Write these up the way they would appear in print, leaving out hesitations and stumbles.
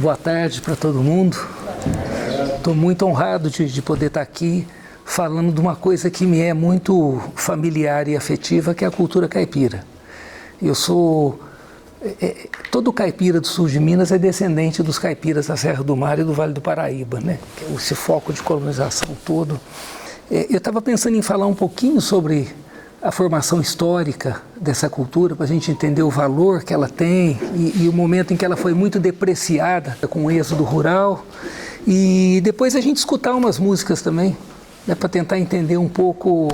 Boa tarde para todo mundo. Estou muito honrado de poder estar aqui falando de uma coisa que me é muito familiar e afetiva, que é a cultura caipira. Eu sou... todo caipira do sul de Minas é descendente dos caipiras da Serra do Mar e do Vale do Paraíba, né? Esse foco de colonização todo. Eu estava pensando em falar um pouquinho sobre a formação histórica dessa cultura, para a gente entender o valor que ela tem e o momento em que ela foi muito depreciada com o êxodo rural. E depois a gente escutar umas músicas também, né, para tentar entender um pouco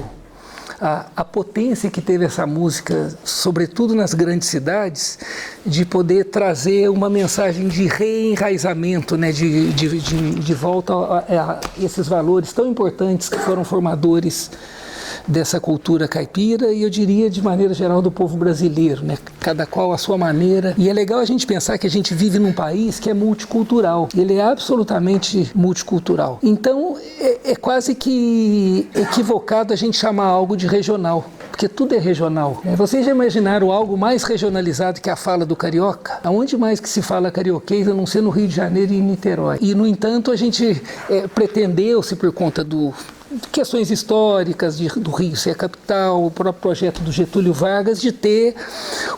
a potência que teve essa música, sobretudo nas grandes cidades, de poder trazer uma mensagem de reenraizamento, né, de volta a esses valores tão importantes que foram formadores dessa cultura caipira e eu diria de maneira geral do povo brasileiro, né? Cada qual a sua maneira. E é legal a gente pensar que a gente vive num país que é multicultural. Ele é absolutamente multicultural. Então é quase que equivocado a gente chamar algo de regional, porque tudo é regional. Vocês já imaginaram algo mais regionalizado que a fala do carioca? Aonde mais que se fala carioquês a não ser no Rio de Janeiro e em Niterói? E no entanto a gente pretendeu-se por conta de questões históricas do Rio ser a capital, o próprio projeto do Getúlio Vargas de ter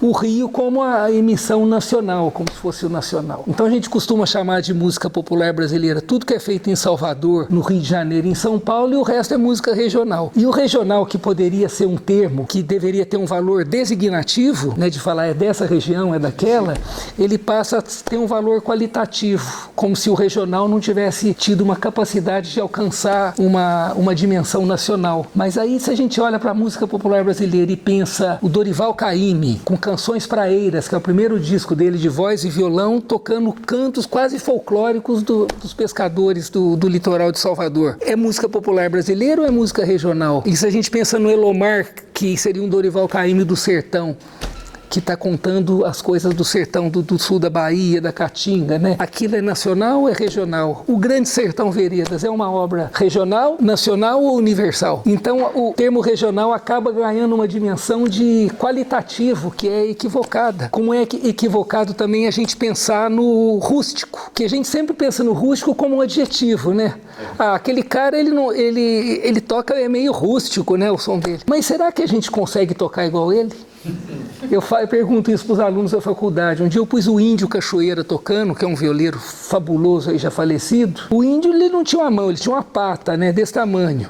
o Rio como a emissão nacional, como se fosse o nacional. Então a gente costuma chamar de música popular brasileira tudo que é feito em Salvador, no Rio de Janeiro, em São Paulo, e o resto é música regional. E o regional, que poderia ser um termo que deveria ter um valor designativo, né, de falar é dessa região, é daquela, ele passa a ter um valor qualitativo, como se o regional não tivesse tido uma capacidade de alcançar uma dimensão nacional. Mas aí, se a gente olha para a música popular brasileira e pensa o Dorival Caymmi, com Canções Praeiras, que é o primeiro disco dele de voz e violão, tocando cantos quase folclóricos dos pescadores do litoral de Salvador. É música popular brasileira ou é música regional? E se a gente pensa no Elomar, que seria um Dorival Caymmi do sertão, que está contando as coisas do sertão do sul da Bahia, da Caatinga, né? Aquilo é nacional ou é regional? O Grande Sertão Veredas é uma obra regional, nacional ou universal? Então o termo regional acaba ganhando uma dimensão de qualitativo que é equivocada. Como é equivocado também a gente pensar no rústico, que a gente sempre pensa no rústico como um adjetivo, né? Aquele cara, ele toca, é meio rústico, né, o som dele. Mas será que a gente consegue tocar igual ele? Eu pergunto isso para os alunos da faculdade. Um dia eu pus o Índio Cachoeira tocando, que é um violeiro fabuloso aí já falecido. O índio, ele não tinha uma mão, ele tinha uma pata, né, desse tamanho.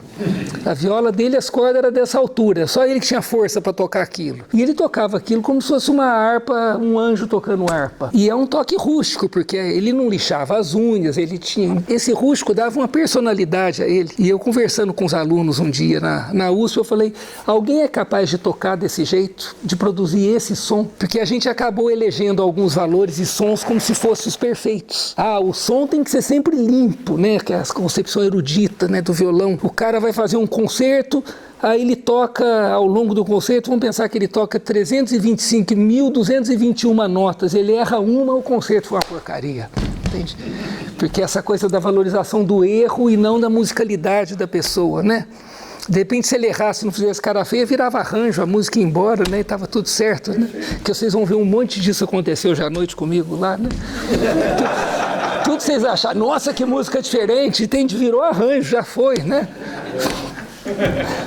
A viola dele, as cordas eram dessa altura, só ele que tinha força para tocar aquilo. E ele tocava aquilo como se fosse uma harpa, um anjo tocando harpa. E é um toque rústico, porque ele não lixava as unhas, ele tinha... Esse rústico dava uma personalidade a ele. E eu conversando com os alunos um dia na USP, eu falei, alguém é capaz de tocar desse jeito? De produzir esse som? Porque a gente acabou elegendo alguns valores e sons como se fossem os perfeitos. O som tem que ser sempre limpo, né? Que é a concepção erudita, né, do violão. O cara vai fazer um concerto, aí ele toca, ao longo do concerto, vamos pensar que ele toca 325.221 notas, ele erra uma, o concerto foi uma porcaria. Entende? Porque essa coisa da valorização do erro e não da musicalidade da pessoa, né? De repente, se ele errasse, não fizesse cara feia, virava arranjo, a música ia embora, né? E estava tudo certo, né? Que vocês vão ver um monte disso acontecer hoje à noite comigo lá, né? Tudo vocês acharam, nossa, que música diferente, virou arranjo, já foi, né?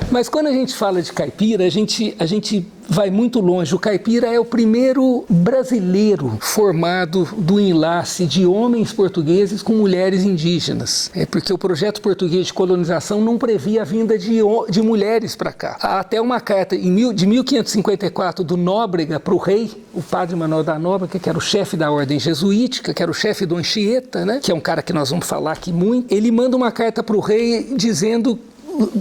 Mas quando a gente fala de caipira, a gente vai muito longe. O caipira é o primeiro brasileiro formado do enlace de homens portugueses com mulheres indígenas. É porque o projeto português de colonização não previa a vinda de mulheres para cá. Há até uma carta de 1554 do Nóbrega para o rei, o padre Manuel da Nóbrega, que era o chefe da ordem jesuítica, que era o chefe do Anchieta, né? Que é um cara que nós vamos falar aqui muito. Ele manda uma carta para o rei dizendo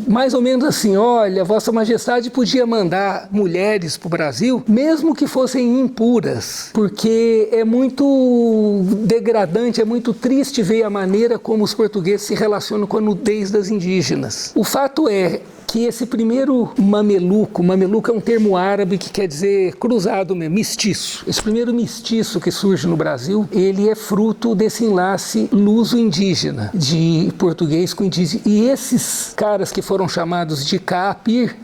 mais ou menos assim, olha, Vossa Majestade podia mandar mulheres para o Brasil, mesmo que fossem impuras, porque é muito degradante, é muito triste ver a maneira como os portugueses se relacionam com a nudez das indígenas. O fato é que esse primeiro mameluco é um termo árabe que quer dizer cruzado mesmo, mestiço. Esse primeiro mestiço que surge no Brasil, ele é fruto desse enlace luso-indígena, de português com indígena. E esses caras que foram chamados de Caapir,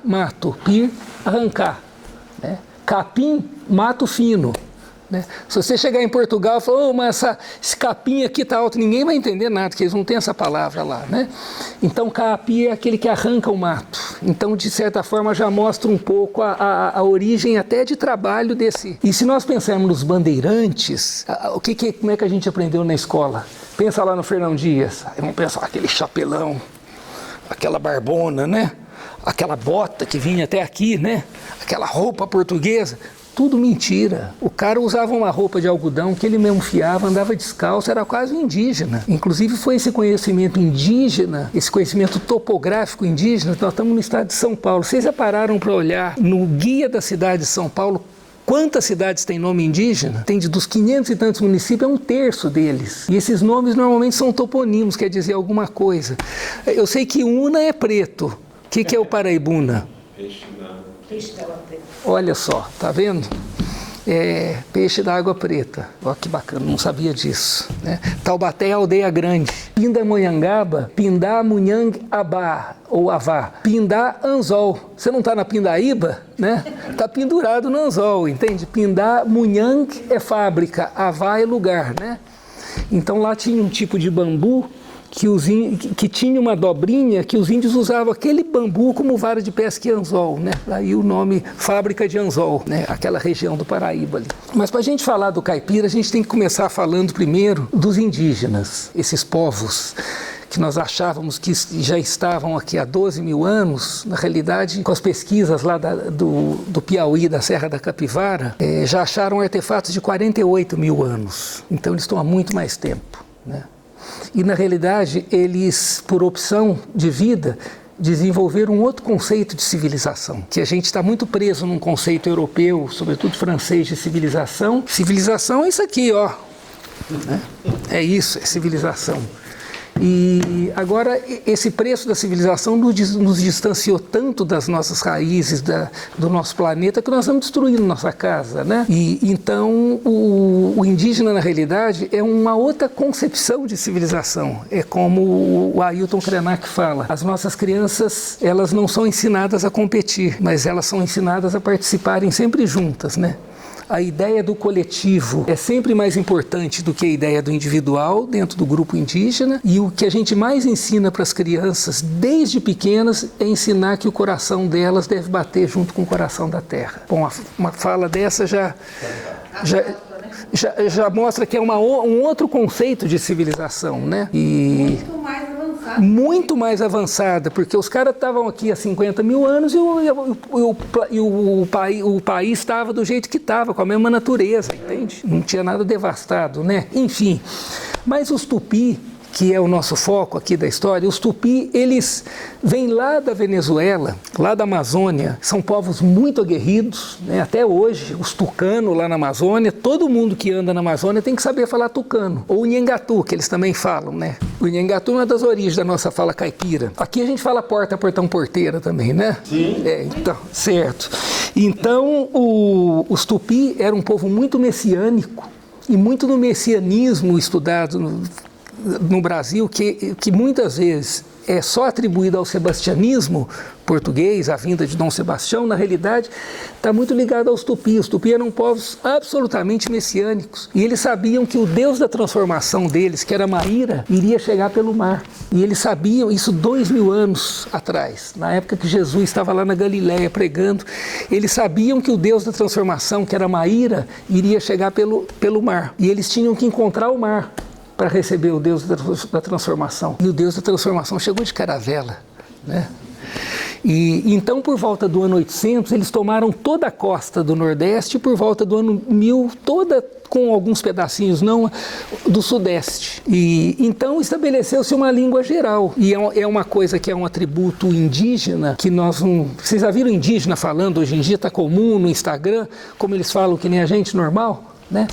mato, pir, arrancar, né? Capim, mato fino. Né? Se você chegar em Portugal e falar, mas esse capim aqui está alto, ninguém vai entender nada, porque eles não têm essa palavra lá. Né? Então, capi é aquele que arranca o mato. Então, de certa forma, já mostra um pouco a origem até de trabalho desse. E se nós pensarmos nos bandeirantes, como é que a gente aprendeu na escola? Pensa lá no Fernão Dias, vamos pensar aquele chapelão, aquela barbona, né? Aquela bota que vinha até aqui, né? Aquela roupa portuguesa. Tudo mentira. O cara usava uma roupa de algodão que ele mesmo fiava, andava descalço, era quase um indígena. Inclusive foi esse conhecimento indígena, esse conhecimento topográfico indígena, nós estamos no estado de São Paulo. Vocês já pararam para olhar no guia da cidade de São Paulo quantas cidades têm nome indígena? Tem dos 500 e tantos municípios, é 1/3 deles. E esses nomes normalmente são toponímos, quer dizer alguma coisa. Eu sei que Una é preto. O que é o Paraibuna? Peixe d'água preta. Olha só, tá vendo? Peixe da água preta. Olha que bacana, não sabia disso. Né? Taubaté é aldeia grande. Pindamonhangaba, Pindamunhang Abá, ou Avá. Pindá Anzol. Você não está na Pindaíba, né? Está pendurado no anzol, entende? Pindamunhang é fábrica, Avá é lugar, né? Então lá tinha um tipo de bambu que tinha uma dobrinha que os índios usavam aquele bambu como vara de pesca e anzol, né? Aí o nome fábrica de anzol, né? Aquela região do Paraíba ali. Mas para a gente falar do caipira, a gente tem que começar falando primeiro dos indígenas, esses povos que nós achávamos que já estavam aqui há 12 mil anos, na realidade, com as pesquisas lá do Piauí, da Serra da Capivara, já acharam artefatos de 48 mil anos. Então eles estão há muito mais tempo, né? E, na realidade, eles, por opção de vida, desenvolveram um outro conceito de civilização, que a gente está muito preso num conceito europeu, sobretudo francês, de civilização. Civilização é isso aqui, ó. Né? É isso, é civilização. E agora esse preço da civilização nos distanciou tanto das nossas raízes, do nosso planeta, que nós estamos destruindo nossa casa, né? E então o indígena, na realidade, é uma outra concepção de civilização. É como o Ailton Krenak fala, as nossas crianças, elas não são ensinadas a competir, mas elas são ensinadas a participarem sempre juntas, né? A ideia do coletivo é sempre mais importante do que a ideia do individual dentro do grupo indígena, e o que a gente mais ensina para as crianças desde pequenas é ensinar que o coração delas deve bater junto com o coração da terra. Bom, uma fala dessa já mostra que é um outro conceito de civilização, né? E muito mais avançada, porque os caras estavam aqui há 50 mil anos e o país estava do jeito que estava, com a mesma natureza, entende? Não tinha nada devastado, né? Enfim, mas os Tupi, que é o nosso foco aqui da história, os Tupi, eles vêm lá da Venezuela, lá da Amazônia, são povos muito aguerridos, né? Até hoje, os tucanos lá na Amazônia, todo mundo que anda na Amazônia tem que saber falar tucano, ou nhangatu, que eles também falam, né? O nhangatu é uma das origens da nossa fala caipira. Aqui a gente fala porta, portão, porteira também, né? Sim. Então, certo. Então, os Tupi eram um povo muito messiânico, e muito do messianismo estudado no Brasil, que muitas vezes é só atribuído ao sebastianismo português, a vinda de Dom Sebastião, na realidade está muito ligado aos Tupi. Os Tupi eram povos absolutamente messiânicos, e eles sabiam que o Deus da transformação deles, que era Maíra, iria chegar pelo mar. E eles sabiam isso 2000 anos atrás, na época que Jesus estava lá na Galileia pregando. Eles sabiam que o Deus da transformação, que era Maíra, iria chegar pelo mar, e eles tinham que encontrar o mar para receber o Deus da transformação. E o Deus da transformação chegou de caravela, né? E então, por volta do ano 800, eles tomaram toda a costa do Nordeste, e por volta do ano 1000, toda, com alguns pedacinhos não, do Sudeste. E então estabeleceu-se uma língua geral. E é uma coisa que é um atributo indígena, que nós não... Vocês já viram indígena falando? Hoje em dia está comum no Instagram, como eles falam que nem a gente normal? Né?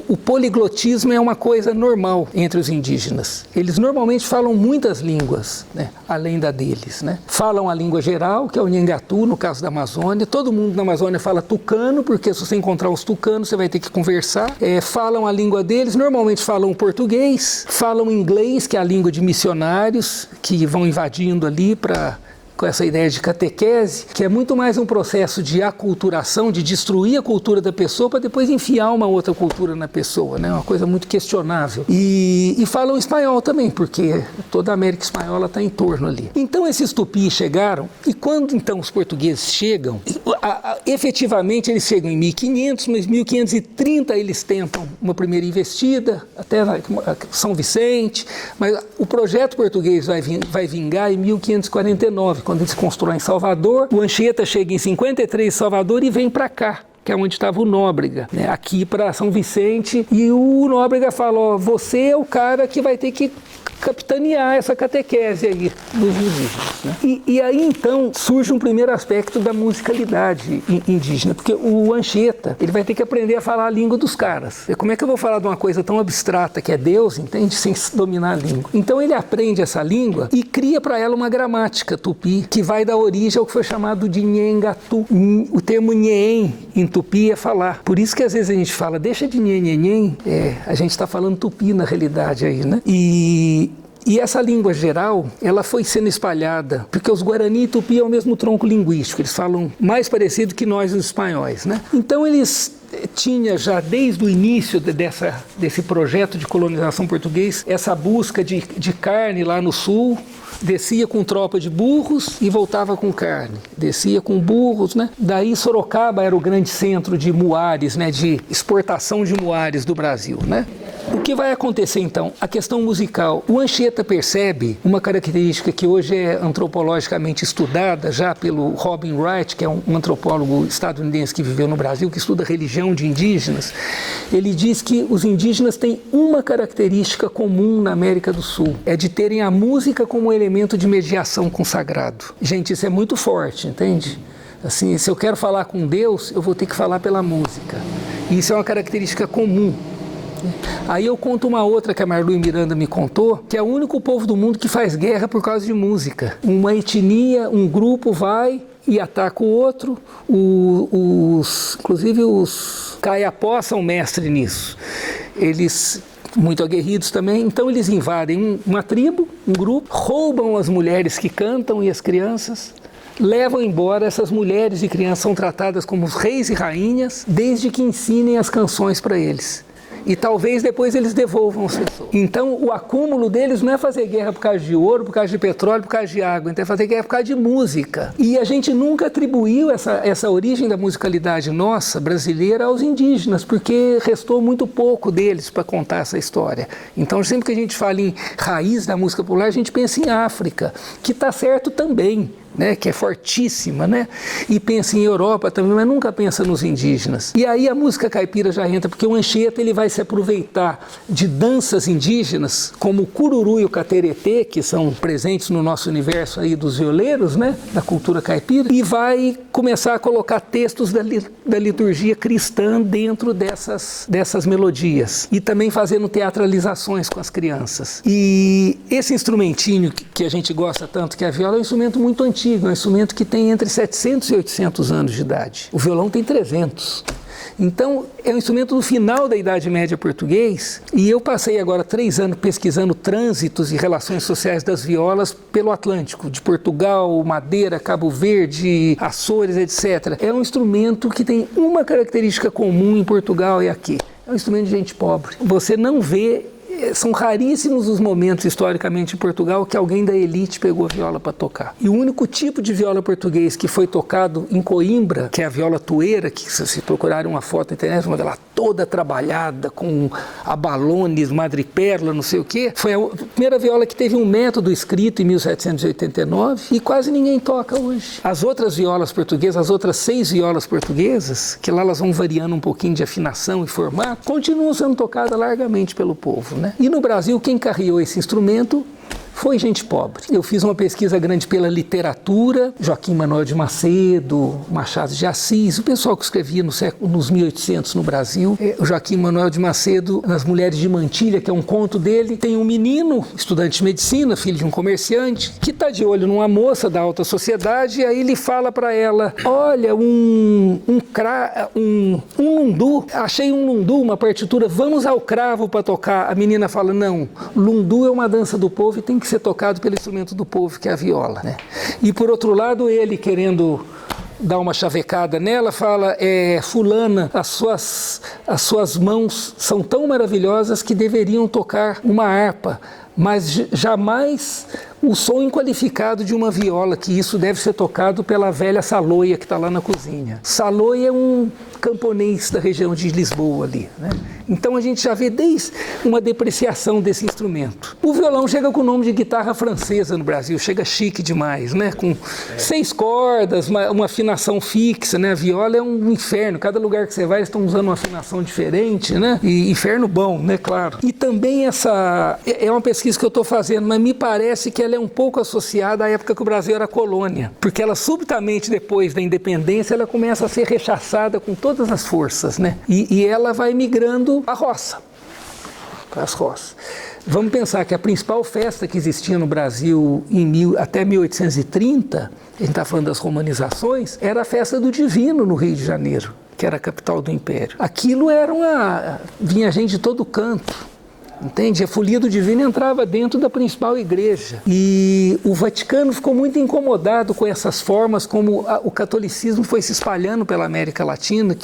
O poliglotismo é uma coisa normal entre os indígenas. Eles normalmente falam muitas línguas, né? Além da deles, né? Falam a língua geral, que é o nhangatu, no caso da Amazônia. Todo mundo na Amazônia fala tucano, porque se você encontrar os tucanos, você vai ter que conversar. Falam a língua deles, normalmente falam português, falam inglês, que é a língua de missionários, que vão invadindo ali para com essa ideia de catequese, que é muito mais um processo de aculturação, de destruir a cultura da pessoa para depois enfiar uma outra cultura na pessoa, né? Uma coisa muito questionável. E falam espanhol também, porque toda a América Espanhola está em torno ali. Então esses tupis chegaram, e quando então os portugueses chegam, efetivamente eles chegam em 1500, mas em 1530 eles tentam uma primeira investida, até São Vicente, mas o projeto português vai vingar em 1549, quando eles constroem Salvador. O Anchieta chega em 53 em Salvador e vem para cá, que é onde estava o Nóbrega, né, aqui para São Vicente, e o Nóbrega fala, ó, você é o cara que vai ter que capitanear essa catequese aí dos indígenas, né? E aí então surge um primeiro aspecto da musicalidade indígena, porque o Anchieta, ele vai ter que aprender a falar a língua dos caras. E como é que eu vou falar de uma coisa tão abstrata que é Deus, entende? Sem dominar a língua. Então ele aprende essa língua e cria para ela uma gramática tupi, que vai dar origem ao que foi chamado de Nhengatu. O termo Nhen em tupi é falar. Por isso que às vezes a gente fala, deixa de nhen, a gente está falando tupi na realidade aí, né? E essa língua geral, ela foi sendo espalhada, porque os Guarani e Tupi é o mesmo tronco linguístico, eles falam mais parecido que nós os espanhóis, né? Então eles tinham já desde o início desse projeto de colonização português, essa busca de carne lá no sul, descia com tropa de burros e voltava com carne, descia com burros, né? Daí Sorocaba era o grande centro de muares, né? De exportação de muares do Brasil, né? O que vai acontecer então? A questão musical. O Anchieta percebe uma característica que hoje é antropologicamente estudada já pelo Robin Wright, que é um antropólogo estadunidense que viveu no Brasil, que estuda religião de indígenas. Ele diz que os indígenas têm uma característica comum na América do Sul, é de terem a música como elemento de mediação com o sagrado. Gente, isso é muito forte, entende? Assim, se eu quero falar com Deus, eu vou ter que falar pela música. E isso é uma característica comum. Aí eu conto uma outra que a Marlui Miranda me contou, que é o único povo do mundo que faz guerra por causa de música. Uma etnia, um grupo vai e ataca o outro, inclusive os Kayapó são mestres nisso. Eles, muito aguerridos também, então eles invadem uma tribo, um grupo, roubam as mulheres que cantam e as crianças, levam embora. Essas mulheres e crianças são tratadas como os reis e rainhas, desde que ensinem as canções para eles. E talvez depois eles devolvam as pessoas. Então o acúmulo deles não é fazer guerra por causa de ouro, por causa de petróleo, por causa de água, então é fazer guerra por causa de música. E a gente nunca atribuiu essa origem da musicalidade nossa, brasileira, aos indígenas, porque restou muito pouco deles para contar essa história. Então sempre que a gente fala em raiz da música popular, a gente pensa em África, que está certo também, né, que é fortíssima, né? E pensa em Europa também, mas nunca pensa nos indígenas. E aí a música caipira já entra, porque o Anchieta ele vai se aproveitar de danças indígenas, como o cururu e o cateretê, que são presentes no nosso universo aí dos violeiros, né, da cultura caipira, e vai começar a colocar textos da liturgia cristã dentro dessas melodias, e também fazendo teatralizações com as crianças. E esse instrumentinho que a gente gosta tanto, que é a viola, é um instrumento muito antigo, é um instrumento que tem entre 700 e 800 anos de idade. O violão tem 300. Então, é um instrumento do final da Idade Média português, e eu passei agora 3 anos pesquisando trânsitos e relações sociais das violas pelo Atlântico, de Portugal, Madeira, Cabo Verde, Açores, etc. É um instrumento que tem uma característica comum em Portugal e aqui. É um instrumento de gente pobre. Você não vê. São raríssimos os momentos historicamente em Portugal que alguém da elite pegou a viola para tocar. E o único tipo de viola português que foi tocado em Coimbra, que é a viola tueira, que se procurarem uma foto na internet, uma dela toda trabalhada com abalones, madreperla, não sei o quê, foi a primeira viola que teve um método escrito em 1789 e quase ninguém toca hoje. As outras violas portuguesas, as outras 6 violas portuguesas, que lá elas vão variando um pouquinho de afinação e formato, continuam sendo tocadas largamente pelo povo, né? E no Brasil, quem carreou esse instrumento foi gente pobre. Eu fiz uma pesquisa grande pela literatura, Joaquim Manuel de Macedo, Machado de Assis, o pessoal que escrevia nos 1800 no Brasil. O Joaquim Manuel de Macedo, nas Mulheres de Mantilha, que é um conto dele, tem um menino, estudante de medicina, filho de um comerciante, que está de olho numa moça da alta sociedade, e aí ele fala para ela, olha, um lundu, achei um lundu, uma partitura, vamos ao cravo para tocar. A menina fala, não, lundu é uma dança do povo e tem que que ser tocado pelo instrumento do povo, que é a viola, né? E por outro lado, ele querendo dar uma chavecada nela, fala, fulana, as suas mãos são tão maravilhosas que deveriam tocar uma harpa, mas jamais o som inqualificado de uma viola, que isso deve ser tocado pela velha Saloia que está lá na cozinha. Saloia é um camponês da região de Lisboa ali, né? Então a gente já vê desde uma depreciação desse instrumento. O violão chega com o nome de guitarra francesa no Brasil, chega chique demais, né? Com 6 cordas, uma afinação fixa, né? A viola é um inferno, cada lugar que você vai eles estão usando uma afinação diferente, né? E inferno bom, né? Claro. E também essa é uma pesquisa que eu estou fazendo, mas me parece que ela é um pouco associada à época que o Brasil era colônia, porque ela subitamente depois da independência ela começa a ser rechaçada com todas as forças, né? E ela vai migrando à roça, para as roças. Vamos pensar que a principal festa que existia no Brasil até 1830, a gente está falando das romanizações, era a festa do Divino no Rio de Janeiro, que era a capital do Império. Aquilo vinha gente de todo canto. Entende? A folia do Divino entrava dentro da principal igreja. E o Vaticano ficou muito incomodado com essas formas como o catolicismo foi se espalhando pela América Latina,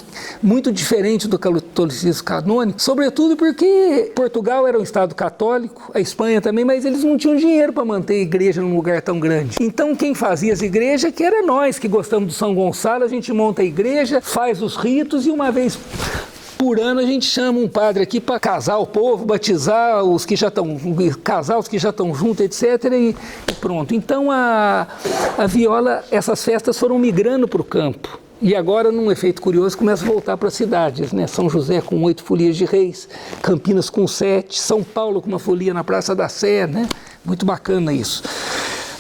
muito diferente do catolicismo canônico, sobretudo porque Portugal era um estado católico, a Espanha também, mas eles não tinham dinheiro para manter a igreja num lugar tão grande. Então quem fazia as igrejas, que era nós que gostamos do São Gonçalo, a gente monta a igreja, faz os ritos e uma vez por ano a gente chama um padre aqui para casar o povo, batizar os que já estão, casar os que já estão juntos, etc. E pronto. Então a viola, essas festas foram migrando para o campo. E agora, num efeito curioso, começa a voltar para as cidades, né? São José com 8 folias de reis, Campinas com 7, São Paulo com uma folia na Praça da Sé, né? Muito bacana isso.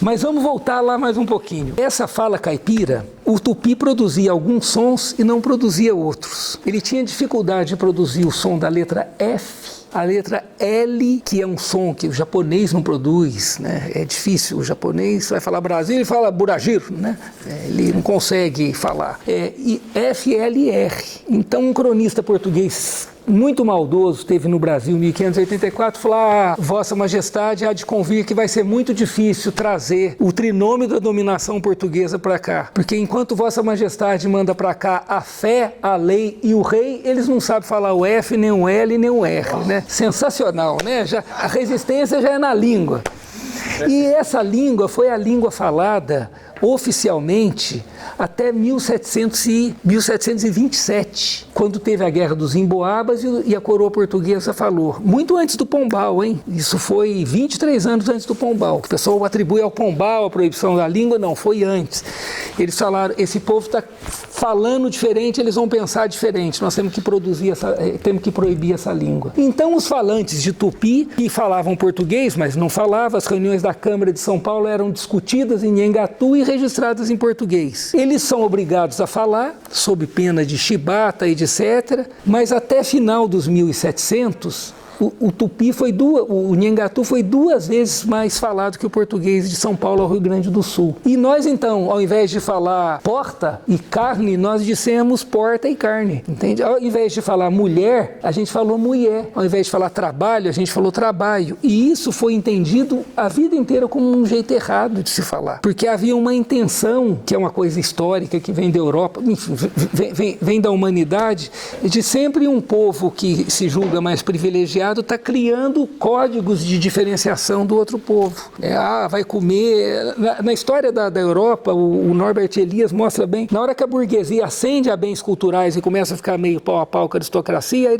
Mas vamos voltar lá mais um pouquinho. Essa fala caipira, o tupi produzia alguns sons e não produzia outros. Ele tinha dificuldade de produzir o som da letra F, a letra L, que é um som que o japonês não produz, né? É difícil, o japonês vai falar Brasil e fala Burajiro, né? Ele não consegue falar. E F, L e R. Então um cronista português muito maldoso teve no Brasil em 1584, falou: Vossa Majestade há de convir que vai ser muito difícil trazer o trinômio da dominação portuguesa para cá, porque enquanto Vossa Majestade manda para cá a fé, a lei e o rei, eles não sabem falar o F, nem o L, nem o R, né? Sensacional, né? A resistência já é na língua. E essa língua foi a língua falada oficialmente até 1727, quando teve a Guerra dos Emboabas e a coroa portuguesa falou. Muito antes do Pombal, hein? Isso foi 23 anos antes do Pombal. O pessoal atribui ao Pombal a proibição da língua, não, foi antes. Eles falaram, esse povo está falando diferente, eles vão pensar diferente, nós temos que proibir essa língua. Então os falantes de Tupi, que falavam português, mas não falavam, as reuniões da Câmara de São Paulo eram discutidas em Nhangatu e registradas em português. Eles são obrigados a falar, sob pena de chibata e etc., mas até final dos 1700, o tupi o Nhangatu foi 2 vezes mais falado que o português de São Paulo ao Rio Grande do Sul. E nós então, ao invés de falar porta e carne, nós dissemos porta e carne, entende? Ao invés de falar mulher, a gente falou mulher. Ao invés de falar trabalho, a gente falou trabalho. E isso foi entendido a vida inteira como um jeito errado de se falar. Porque havia uma intenção, que é uma coisa histórica, que vem da Europa, enfim, vem da humanidade, de sempre um povo que se julga mais privilegiado está criando códigos de diferenciação do outro povo. Vai comer... Na história da Europa, o Norbert Elias mostra bem, na hora que a burguesia acende a bens culturais e começa a ficar meio pau a pau com a aristocracia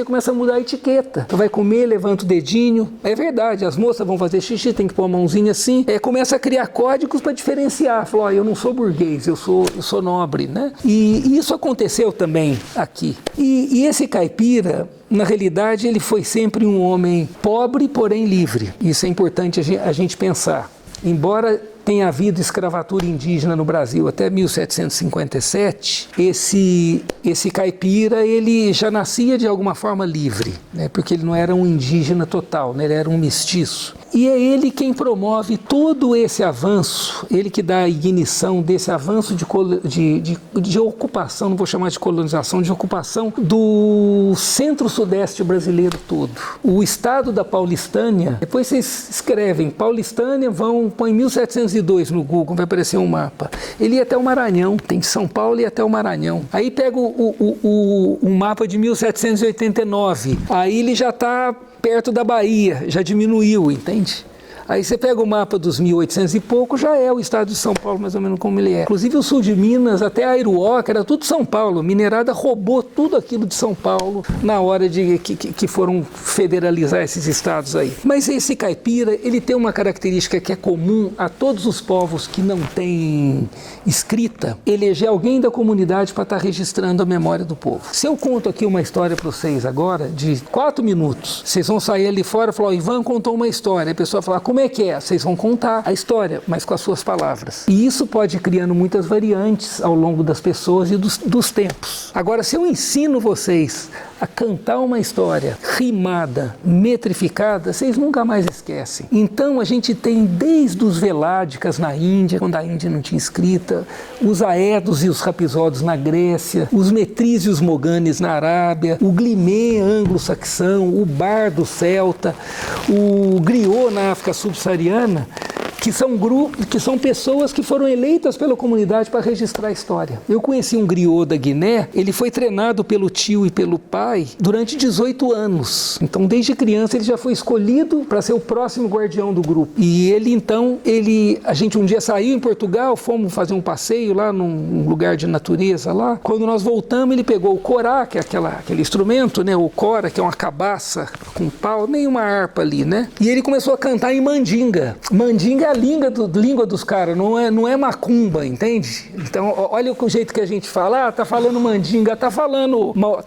começa a mudar a etiqueta. Então vai comer, levanta o dedinho. É verdade, as moças vão fazer xixi, tem que pôr a mãozinha assim. Começa a criar códigos para diferenciar. Falou, eu não sou burguês, eu sou nobre, né? E isso aconteceu também aqui. E esse caipira, na realidade, ele foi sempre um homem pobre, porém livre. Isso é importante a gente pensar. Embora tenha havido escravatura indígena no Brasil até 1757, esse caipira ele já nascia de alguma forma livre, né? Porque ele não era um indígena total, né? Ele era um mestiço. E é ele quem promove todo esse avanço, ele que dá a ignição desse avanço de ocupação, não vou chamar de colonização, de ocupação do centro-sudeste brasileiro todo. O estado da Paulistânia, depois vocês escrevem Paulistânia, põe 1702 no Google, vai aparecer um mapa. Ele ia até o Maranhão, tem de São Paulo e até o Maranhão. Aí pega o mapa de 1789, aí ele já está perto da Bahia, já diminuiu, entende? Aí você pega o mapa dos 1800 e pouco, já é o estado de São Paulo, mais ou menos como ele é. Inclusive o sul de Minas, até Airuoca, era tudo São Paulo. Minerada roubou tudo aquilo de São Paulo na hora de que foram federalizar esses estados aí. Mas esse caipira, ele tem uma característica que é comum a todos os povos que não têm escrita, eleger alguém da comunidade para estar registrando a memória do povo. Se eu conto aqui uma história para vocês agora, de 4 minutos, vocês vão sair ali fora e falar, Ivan contou uma história. A pessoa fala, como é que é? Vocês vão contar a história, mas com as suas palavras. E isso pode ir criando muitas variantes ao longo das pessoas e dos tempos. Agora, se eu ensino vocês a cantar uma história rimada, metrificada, vocês nunca mais esquecem. Então, a gente tem desde os Veládicas na Índia, quando a Índia não tinha escrita, os Aedos e os Rapisódios na Grécia, os Metris e os Moganes na Arábia, o Glimê anglo-saxão, o Bardo celta, o Griot na África subsaariana, que são pessoas que foram eleitas pela comunidade para registrar a história. Eu conheci um griot da Guiné, ele foi treinado pelo tio e pelo pai durante 18 anos. Então, desde criança, ele já foi escolhido para ser o próximo guardião do grupo. E a gente um dia saiu em Portugal, fomos fazer um passeio lá num lugar de natureza lá. Quando nós voltamos, ele pegou o corá, que é aquele instrumento, né? O cora, que é uma cabaça com pau, nem uma harpa ali, né? E ele começou a cantar em mandinga. Mandinga é a língua dos caras, não é macumba, entende? Então, olha o jeito que a gente fala, tá falando mandinga, tá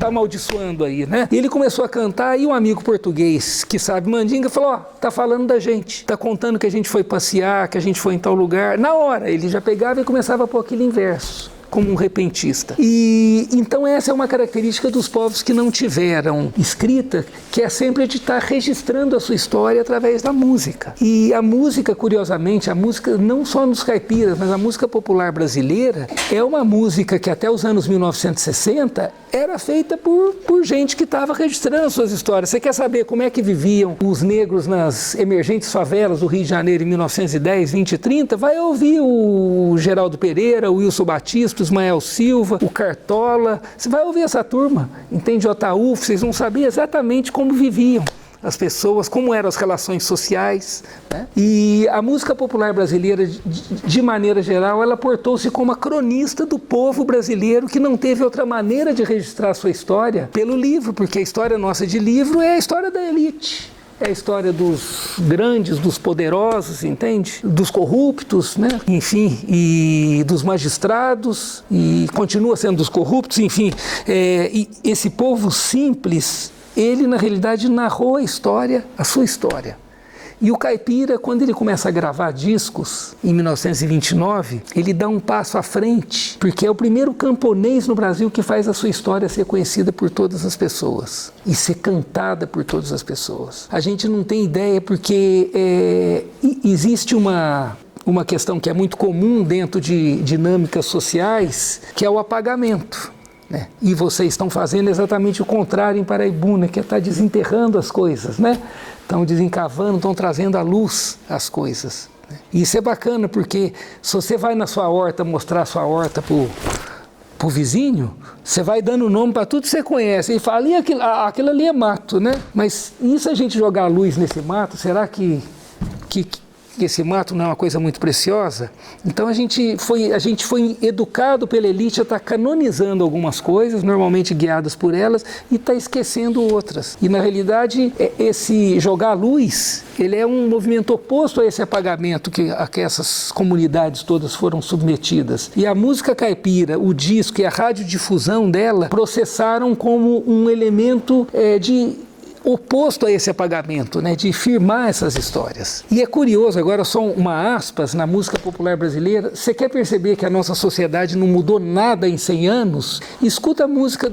amaldiçoando aí, né? E ele começou a cantar e um amigo português que sabe mandinga falou, tá falando da gente, tá contando que a gente foi passear, que a gente foi em tal lugar. Na hora, ele já pegava e começava a pôr aquilo em verso, como um repentista. E então essa é uma característica dos povos que não tiveram escrita, que é sempre de estar registrando a sua história através da música. E a música, curiosamente, a música não só nos caipiras, mas a música popular brasileira é uma música que até os anos 1960 era feita por gente que estava registrando suas histórias. Você quer saber como é que viviam os negros nas emergentes favelas do Rio de Janeiro em 1910, 20 e 30? Vai ouvir o Geraldo Pereira, o Wilson Batista, o Ismael Silva, o Cartola. Você vai ouvir essa turma, entende? O Ataúfo, vocês vão saber exatamente como viviam as pessoas, como eram as relações sociais, né? E a música popular brasileira, de maneira geral, ela portou-se como a cronista do povo brasileiro que não teve outra maneira de registrar a sua história pelo livro, porque a história nossa de livro é a história da elite. É a história dos grandes, dos poderosos, entende? Dos corruptos, né? Enfim, e dos magistrados, e continua sendo dos corruptos, enfim. E esse povo simples, ele na realidade narrou a sua história. E o caipira, quando ele começa a gravar discos, em 1929, ele dá um passo à frente, porque é o primeiro camponês no Brasil que faz a sua história ser conhecida por todas as pessoas e ser cantada por todas as pessoas. A gente não tem ideia porque existe uma questão que é muito comum dentro de dinâmicas sociais, que é o apagamento, né? E vocês estão fazendo exatamente o contrário em Paraibuna, que é estar desenterrando as coisas, né? Estão desencavando, estão trazendo à luz as coisas, né? E isso é bacana, porque se você vai na sua horta mostrar a sua horta pro vizinho, você vai dando nome para tudo que você conhece. E fala, aquilo ali é mato, né? Mas e se a gente jogar a luz nesse mato, será que esse mato não é uma coisa muito preciosa? Então a gente foi educado pela elite a estar canonizando algumas coisas, normalmente guiadas por elas, e está esquecendo outras. E na realidade, esse jogar a luz, ele é um movimento oposto a esse apagamento a que essas comunidades todas foram submetidas. E a música caipira, o disco e a radiodifusão dela processaram como um elemento oposto a esse apagamento, né, de firmar essas histórias. E é curioso, agora só uma aspas, na música popular brasileira, você quer perceber que a nossa sociedade não mudou nada em 100 anos? Escuta a música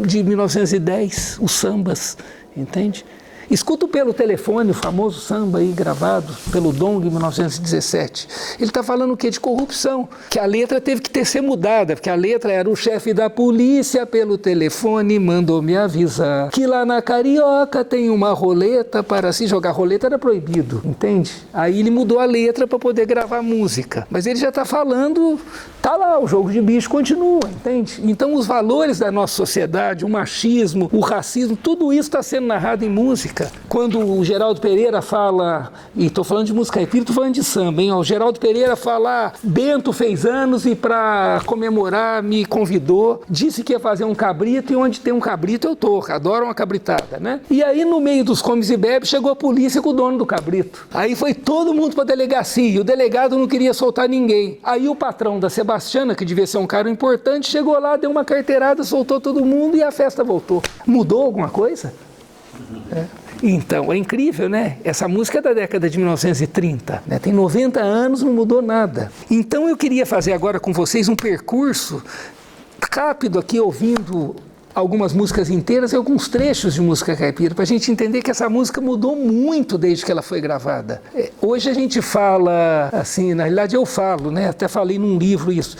de 1910, os sambas, entende? Escuta Pelo Telefone, o famoso samba aí gravado pelo Dong em 1917. Ele está falando o quê? De corrupção, que a letra teve que ser mudada, porque a letra era: o chefe da polícia pelo telefone mandou me avisar que lá na Carioca tem uma roleta para se jogar. Roleta era proibido, entende? Aí ele mudou a letra para poder gravar música, mas ele já está falando, tá lá, o jogo de bicho continua, entende? Então os valores da nossa sociedade, o machismo, o racismo, tudo isso está sendo narrado em música. Quando o Geraldo Pereira fala, e estou falando de música caipira, estou falando de samba, hein? O Geraldo Pereira fala: Bento fez anos e para comemorar me convidou, disse que ia fazer um cabrito, e onde tem um cabrito eu tô, adoro uma cabritada, né? E aí no meio dos comes e bebes chegou a polícia com o dono do cabrito. Aí foi todo mundo para a delegacia, e o delegado não queria soltar ninguém. Aí o patrão da Sebastiana, que devia ser um cara importante, chegou lá, deu uma carteirada, soltou todo mundo e a festa voltou. Mudou alguma coisa? Então, é incrível, né? Essa música é da década de 1930, né? Tem 90 anos, não mudou nada. Então eu queria fazer agora com vocês um percurso rápido aqui, ouvindo algumas músicas inteiras e alguns trechos de música caipira, para a gente entender que essa música mudou muito desde que ela foi gravada. Hoje a gente fala, assim, na realidade eu falo, né? Até falei num livro isso.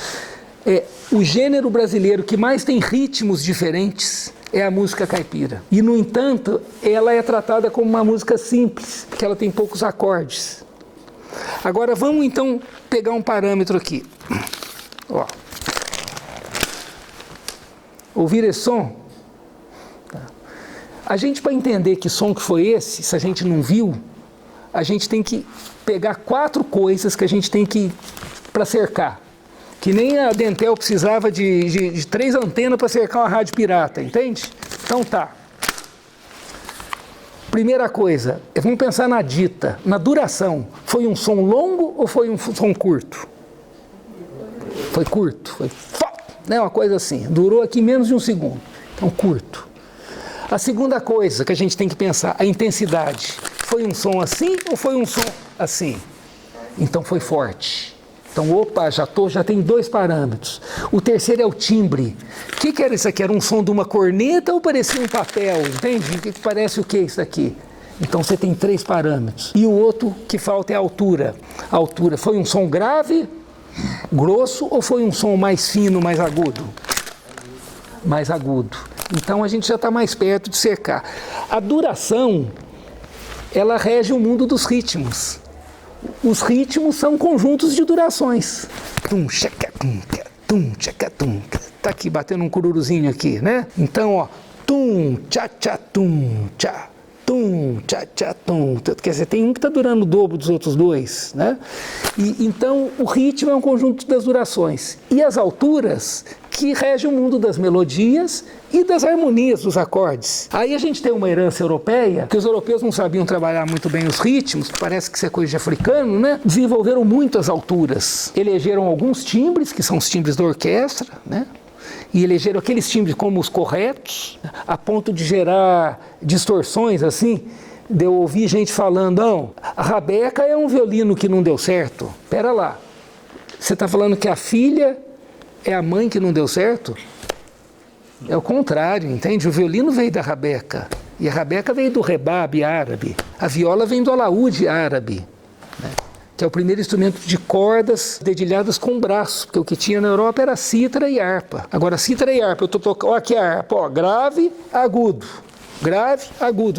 O gênero brasileiro que mais tem ritmos diferentes é a música caipira. E, no entanto, ela é tratada como uma música simples, porque ela tem poucos acordes. Agora, vamos, então, pegar um parâmetro aqui. Ó. Ouvir esse som? Tá. A gente, para entender que som que foi esse, se a gente não viu, a gente tem que pegar 4 coisas que a gente tem que para cercar. Que nem a Dentel precisava de 3 antenas para cercar uma rádio pirata, entende? Então tá. Primeira coisa, vamos pensar na dita, na duração. Foi um som longo ou foi um som curto? Foi curto, foi né, uma coisa assim. Durou aqui menos de 1 segundo. Então, curto. A segunda coisa que a gente tem que pensar, a intensidade. Foi um som assim ou foi um som assim? Então foi forte. Então, opa, já tem 2 parâmetros. O terceiro é o timbre. O que era isso aqui? Era um som de uma corneta ou parecia um papel? Entende? O que parece o que isso aqui? Então, você tem 3 parâmetros. E o outro que falta é a altura. A altura, foi um som grave, grosso, ou foi um som mais fino, mais agudo? Mais agudo. Então, a gente já está mais perto de cercar. A duração, ela rege o mundo dos ritmos. Os ritmos são conjuntos de durações. Tum, tchaca, tum, tchaca, tum. Tá aqui batendo um cururuzinho aqui, né? Então, ó, tum, tcha, tcha, tum, tcha. Tum, tcha, tcha, tum. Quer dizer, tem um que está durando o dobro dos outros 2, né? E, então, o ritmo é um conjunto das durações. E as alturas que regem o mundo das melodias e das harmonias dos acordes. Aí a gente tem uma herança europeia, que os europeus não sabiam trabalhar muito bem os ritmos, parece que isso é coisa de africano, né? Desenvolveram muito as alturas. Elegeram alguns timbres, que são os timbres da orquestra, né? E elegeram aqueles timbres como os corretos, a ponto de gerar distorções assim. De eu ouvir gente falando: não, a rabeca é um violino que não deu certo. Pera lá, você está falando que a filha é a mãe que não deu certo? É o contrário, entende? O violino veio da rabeca, e a rabeca veio do rebabe árabe. A viola vem do alaúde árabe, né? Que é o primeiro instrumento de cordas dedilhadas com braço, porque o que tinha na Europa era cítara e harpa. Agora, cítara e harpa, eu estou tocando, olha aqui a harpa, ó, grave, agudo,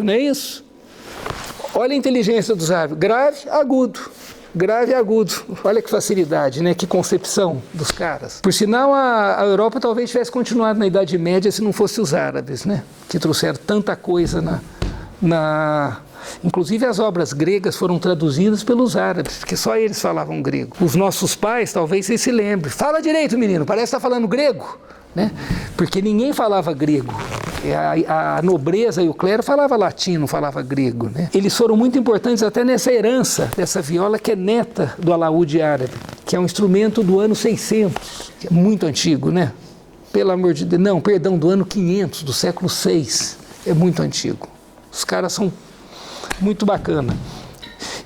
não é isso? Olha a inteligência dos árabes, grave, agudo, olha que facilidade, né? Que concepção dos caras. Por sinal, a Europa talvez tivesse continuado na Idade Média se não fosse os árabes, né? Que trouxeram tanta coisa Inclusive as obras gregas foram traduzidas pelos árabes, porque só eles falavam grego. Os nossos pais, talvez vocês se lembrem, fala direito, menino, parece que está falando grego, né? Porque ninguém falava grego. A nobreza e o clero falava latim, não falava grego, né? Eles foram muito importantes até nessa herança dessa viola que é neta do alaúde árabe, que é um instrumento do ano 600, que é muito antigo, né? Pelo amor de Deus, não, perdão, do ano 500, do século 6, é muito antigo. Os caras são muito bacana.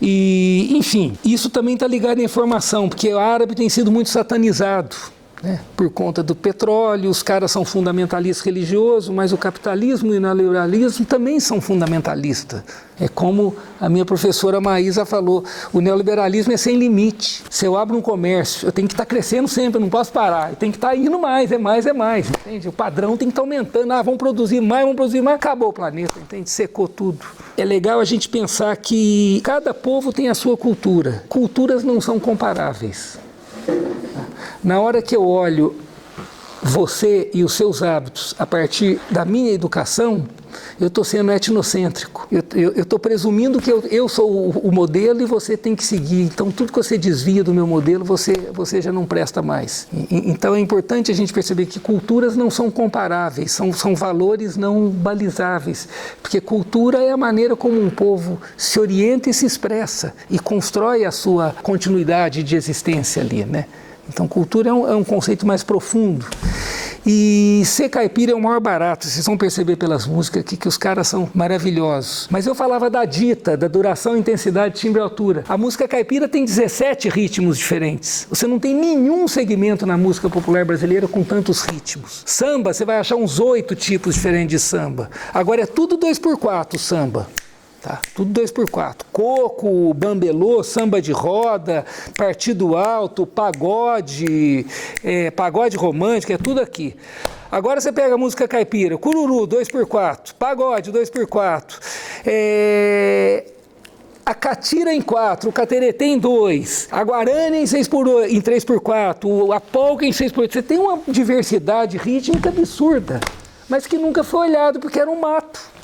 E, enfim, isso também está ligado à informação, porque o árabe tem sido muito satanizado. né? Por conta do petróleo, os caras são fundamentalistas religiosos, mas o capitalismo e o neoliberalismo também são fundamentalistas. É como a minha professora Maísa falou, o neoliberalismo é sem limite. Se eu abro um comércio, eu tenho que estar crescendo sempre, eu não posso parar, eu tenho que estar indo mais, entende? O padrão tem que estar aumentando, vamos produzir mais, acabou o planeta, entende? Secou tudo. É legal a gente pensar que cada povo tem a sua cultura. Culturas não são comparáveis. Na hora que eu olho você e os seus hábitos a partir da minha educação, eu estou sendo etnocêntrico. Eu estou presumindo que eu sou o modelo e você tem que seguir. Então, tudo que você desvia do meu modelo, você já não presta mais. Então, é importante a gente perceber que culturas não são comparáveis, são valores não balizáveis. Porque cultura é a maneira como um povo se orienta e se expressa e constrói a sua continuidade de existência ali, né? Então, cultura é um conceito mais profundo. E ser caipira é o maior barato. Vocês vão perceber pelas músicas aqui que os caras são maravilhosos. Mas eu falava da dita, da duração, intensidade, timbre e altura. A música caipira tem 17 ritmos diferentes. Você não tem nenhum segmento na música popular brasileira com tantos ritmos. Samba, você vai achar uns 8 tipos diferentes de samba. Agora é tudo 2x4 samba. Tá, tudo 2x4. Coco, bambelô, samba de roda, partido alto, pagode, pagode romântico, é tudo aqui. Agora você pega a música caipira, cururu, 2x4, pagode, 2x4, a catira em 4, o cateretê em 2, a guarani em 3x4, a polca em 6x8. Você tem uma diversidade rítmica absurda, mas que nunca foi olhado porque era um mato.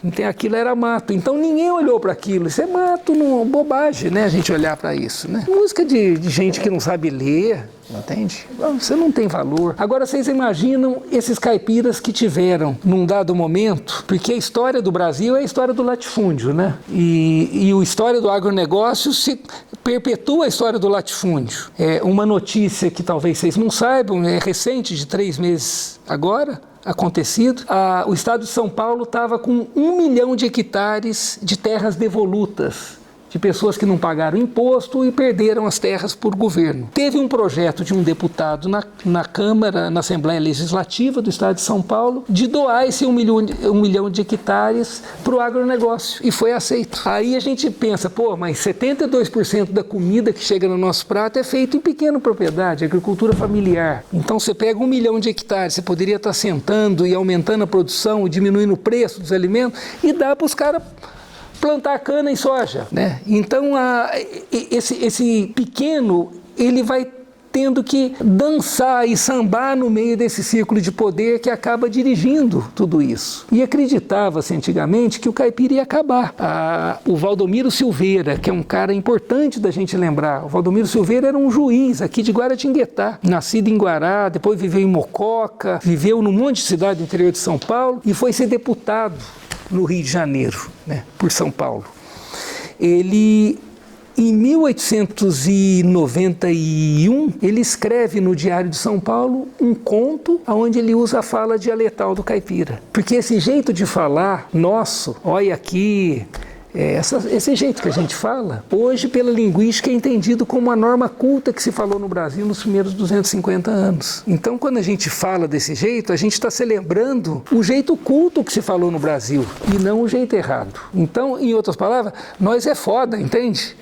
Então, aquilo era mato. Então ninguém olhou para aquilo. Isso é mato, bobagem, né? A gente olhar para isso, né? Música de gente que não sabe ler, entende? Você não tem valor. Agora vocês imaginam esses caipiras que tiveram num dado momento, porque a história do Brasil é a história do latifúndio, né? E a história do agronegócio se perpetua a história do latifúndio. É uma notícia que talvez vocês não saibam, é recente, de 3 meses agora, acontecido. O estado de São Paulo estava com 1 milhão de hectares de terras devolutas, de pessoas que não pagaram imposto e perderam as terras por governo. Teve um projeto de um deputado na Câmara, na Assembleia Legislativa do estado de São Paulo, de doar esse 1 milhão de hectares para o agronegócio, e foi aceito. Aí a gente pensa, mas 72% da comida que chega no nosso prato é feito em pequena propriedade, agricultura familiar. Então você pega 1 milhão de hectares, você poderia estar sentando e aumentando a produção e diminuindo o preço dos alimentos e dá para os caras plantar cana e soja, né? Então, esse pequeno, ele vai tendo que dançar e sambar no meio desse círculo de poder que acaba dirigindo tudo isso. E acreditava-se antigamente que o caipira ia acabar. O Valdomiro Silveira, que é um cara importante da gente lembrar, o Valdomiro Silveira era um juiz aqui de Guaratinguetá, nascido em Guará, depois viveu em Mococa, viveu num monte de cidade do interior de São Paulo e foi ser deputado no Rio de Janeiro, né, por São Paulo. Ele, em 1891, ele escreve no Diário de São Paulo um conto onde ele usa a fala dialetal do caipira. Porque esse jeito de falar nosso, olha aqui, esse jeito que a gente fala, hoje pela linguística é entendido como a norma culta que se falou no Brasil nos primeiros 250 anos. Então, quando a gente fala desse jeito, a gente está celebrando o jeito culto que se falou no Brasil e não o jeito errado. Então, em outras palavras, nós é foda, entende?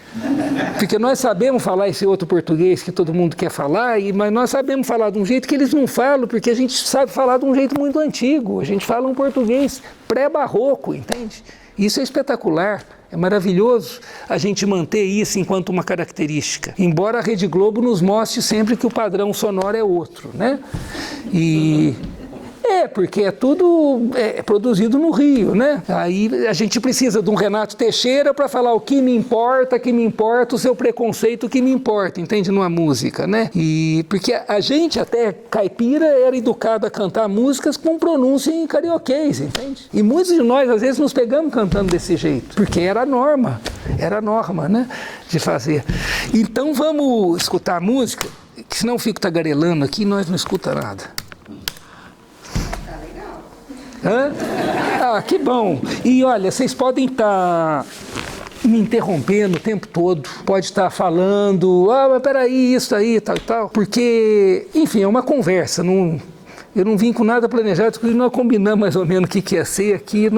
Porque nós sabemos falar esse outro português que todo mundo quer falar, mas nós sabemos falar de um jeito que eles não falam, porque a gente sabe falar de um jeito muito antigo. A gente fala um português pré-barroco, entende? Isso é espetacular, é maravilhoso a gente manter isso enquanto uma característica. Embora a Rede Globo nos mostre sempre que o padrão sonoro é outro, né? Porque é tudo produzido no Rio, né? Aí a gente precisa de um Renato Teixeira para falar o que me importa, o seu preconceito, o que me importa, entende? Numa música, né? Porque a gente, até caipira, era educado a cantar músicas com pronúncia em carioquês, entende? E muitos de nós, às vezes, nos pegamos cantando desse jeito, porque era a norma, né? De fazer. Então vamos escutar a música, que senão eu fico tagarelando aqui e nós não escutamos nada. Hã? Que bom. E olha, vocês podem estar me interrompendo o tempo todo, pode estar falando, mas peraí, isso aí, tal e tal, porque, enfim, é uma conversa, eu não vim com nada planejado, porque nós combinamos mais ou menos o que ia ser aqui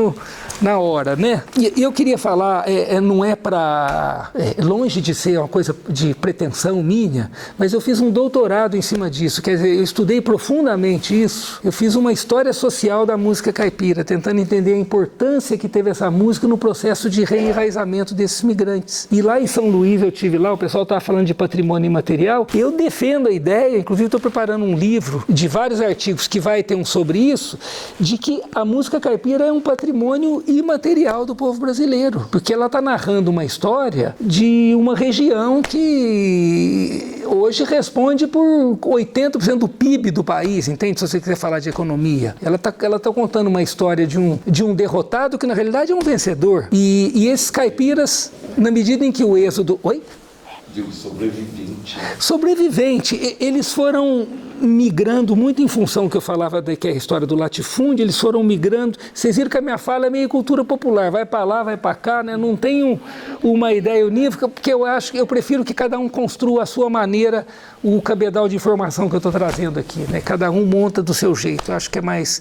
na hora, né? E eu queria falar, não é para... longe de ser uma coisa de pretensão minha, mas eu fiz um doutorado em cima disso, quer dizer, eu estudei profundamente isso, eu fiz uma história social da música caipira, tentando entender a importância que teve essa música no processo de reenraizamento desses migrantes. E lá em São Luís, eu tive lá, o pessoal estava falando de patrimônio imaterial, eu defendo a ideia, inclusive estou preparando um livro de vários artigos que vai ter um sobre isso, de que a música caipira é um patrimônio imaterial do povo brasileiro, porque ela está narrando uma história de uma região que hoje responde por 80% do PIB do país, entende? Se você quiser falar de economia. Ela tá contando uma história de um derrotado que na realidade é um vencedor. E esses caipiras, na medida em que o êxodo... Oi? Digo, sobrevivente. Sobrevivente. Eles foram migrando muito em função que eu falava que é a história do latifúndio, eles foram migrando. Vocês viram que a minha fala é meio cultura popular, vai para lá, vai para cá, né? Não tenho uma ideia unívoca, porque eu prefiro que cada um construa a sua maneira o cabedal de informação que eu estou trazendo aqui, né? Cada um monta do seu jeito, eu acho que é mais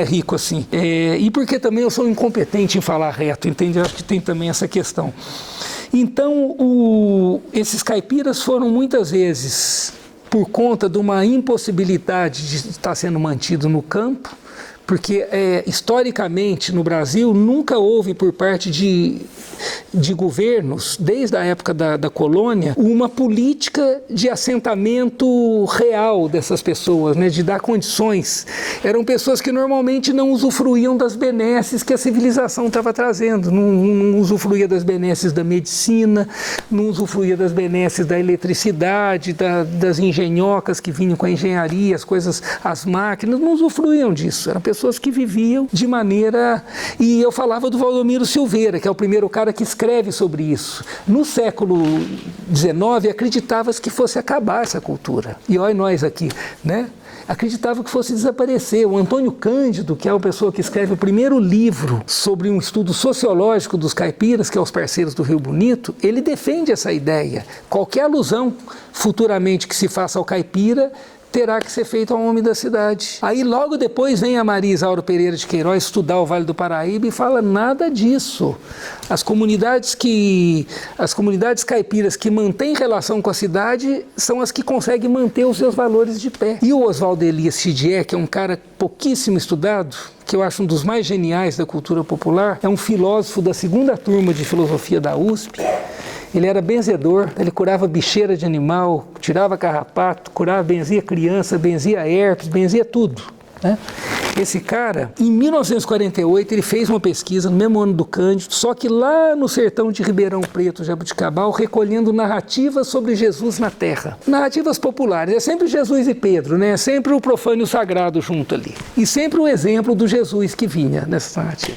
rico assim. E porque também eu sou incompetente em falar reto, entende? Eu acho que tem também essa questão. Então, esses caipiras foram muitas vezes por conta de uma impossibilidade de estar sendo mantido no campo, porque historicamente no Brasil nunca houve por parte de governos, desde a época da colônia, uma política de assentamento real dessas pessoas, né, de dar condições. Eram pessoas que normalmente não usufruíam das benesses que a civilização estava trazendo, não usufruía das benesses da medicina, não usufruía das benesses da eletricidade, das engenhocas que vinham com a engenharia, as máquinas, não usufruíam disso. Eram pessoas que viviam de maneira... E eu falava do Valdomiro Silveira, que é o primeiro cara que escreve sobre isso. No século XIX, acreditava-se que fosse acabar essa cultura. E olha nós aqui, né? Acreditava que fosse desaparecer. O Antônio Cândido, que é a pessoa que escreve o primeiro livro sobre um estudo sociológico dos caipiras, que é Os Parceiros do Rio Bonito, ele defende essa ideia. Qualquer alusão futuramente que se faça ao caipira terá que ser feito ao homem da cidade. Aí logo depois vem a Maria Isaura Pereira de Queiroz estudar o Vale do Paraíba e fala nada disso. As comunidades caipiras que mantêm relação com a cidade são as que conseguem manter os seus valores de pé. E o Oswaldo Elias Chidier, que é um cara pouquíssimo estudado, que eu acho um dos mais geniais da cultura popular, é um filósofo da segunda turma de filosofia da USP. Ele era benzedor, ele curava bicheira de animal, tirava carrapato, benzia criança, benzia herpes, benzia tudo, né? Esse cara, em 1948, ele fez uma pesquisa no mesmo ano do Cândido, só que lá no sertão de Ribeirão Preto, Jabuticabal, recolhendo narrativas sobre Jesus na Terra. Narrativas populares, é sempre Jesus e Pedro, né? É sempre o profano e o sagrado junto ali. E sempre o exemplo do Jesus que vinha nessa narrativa.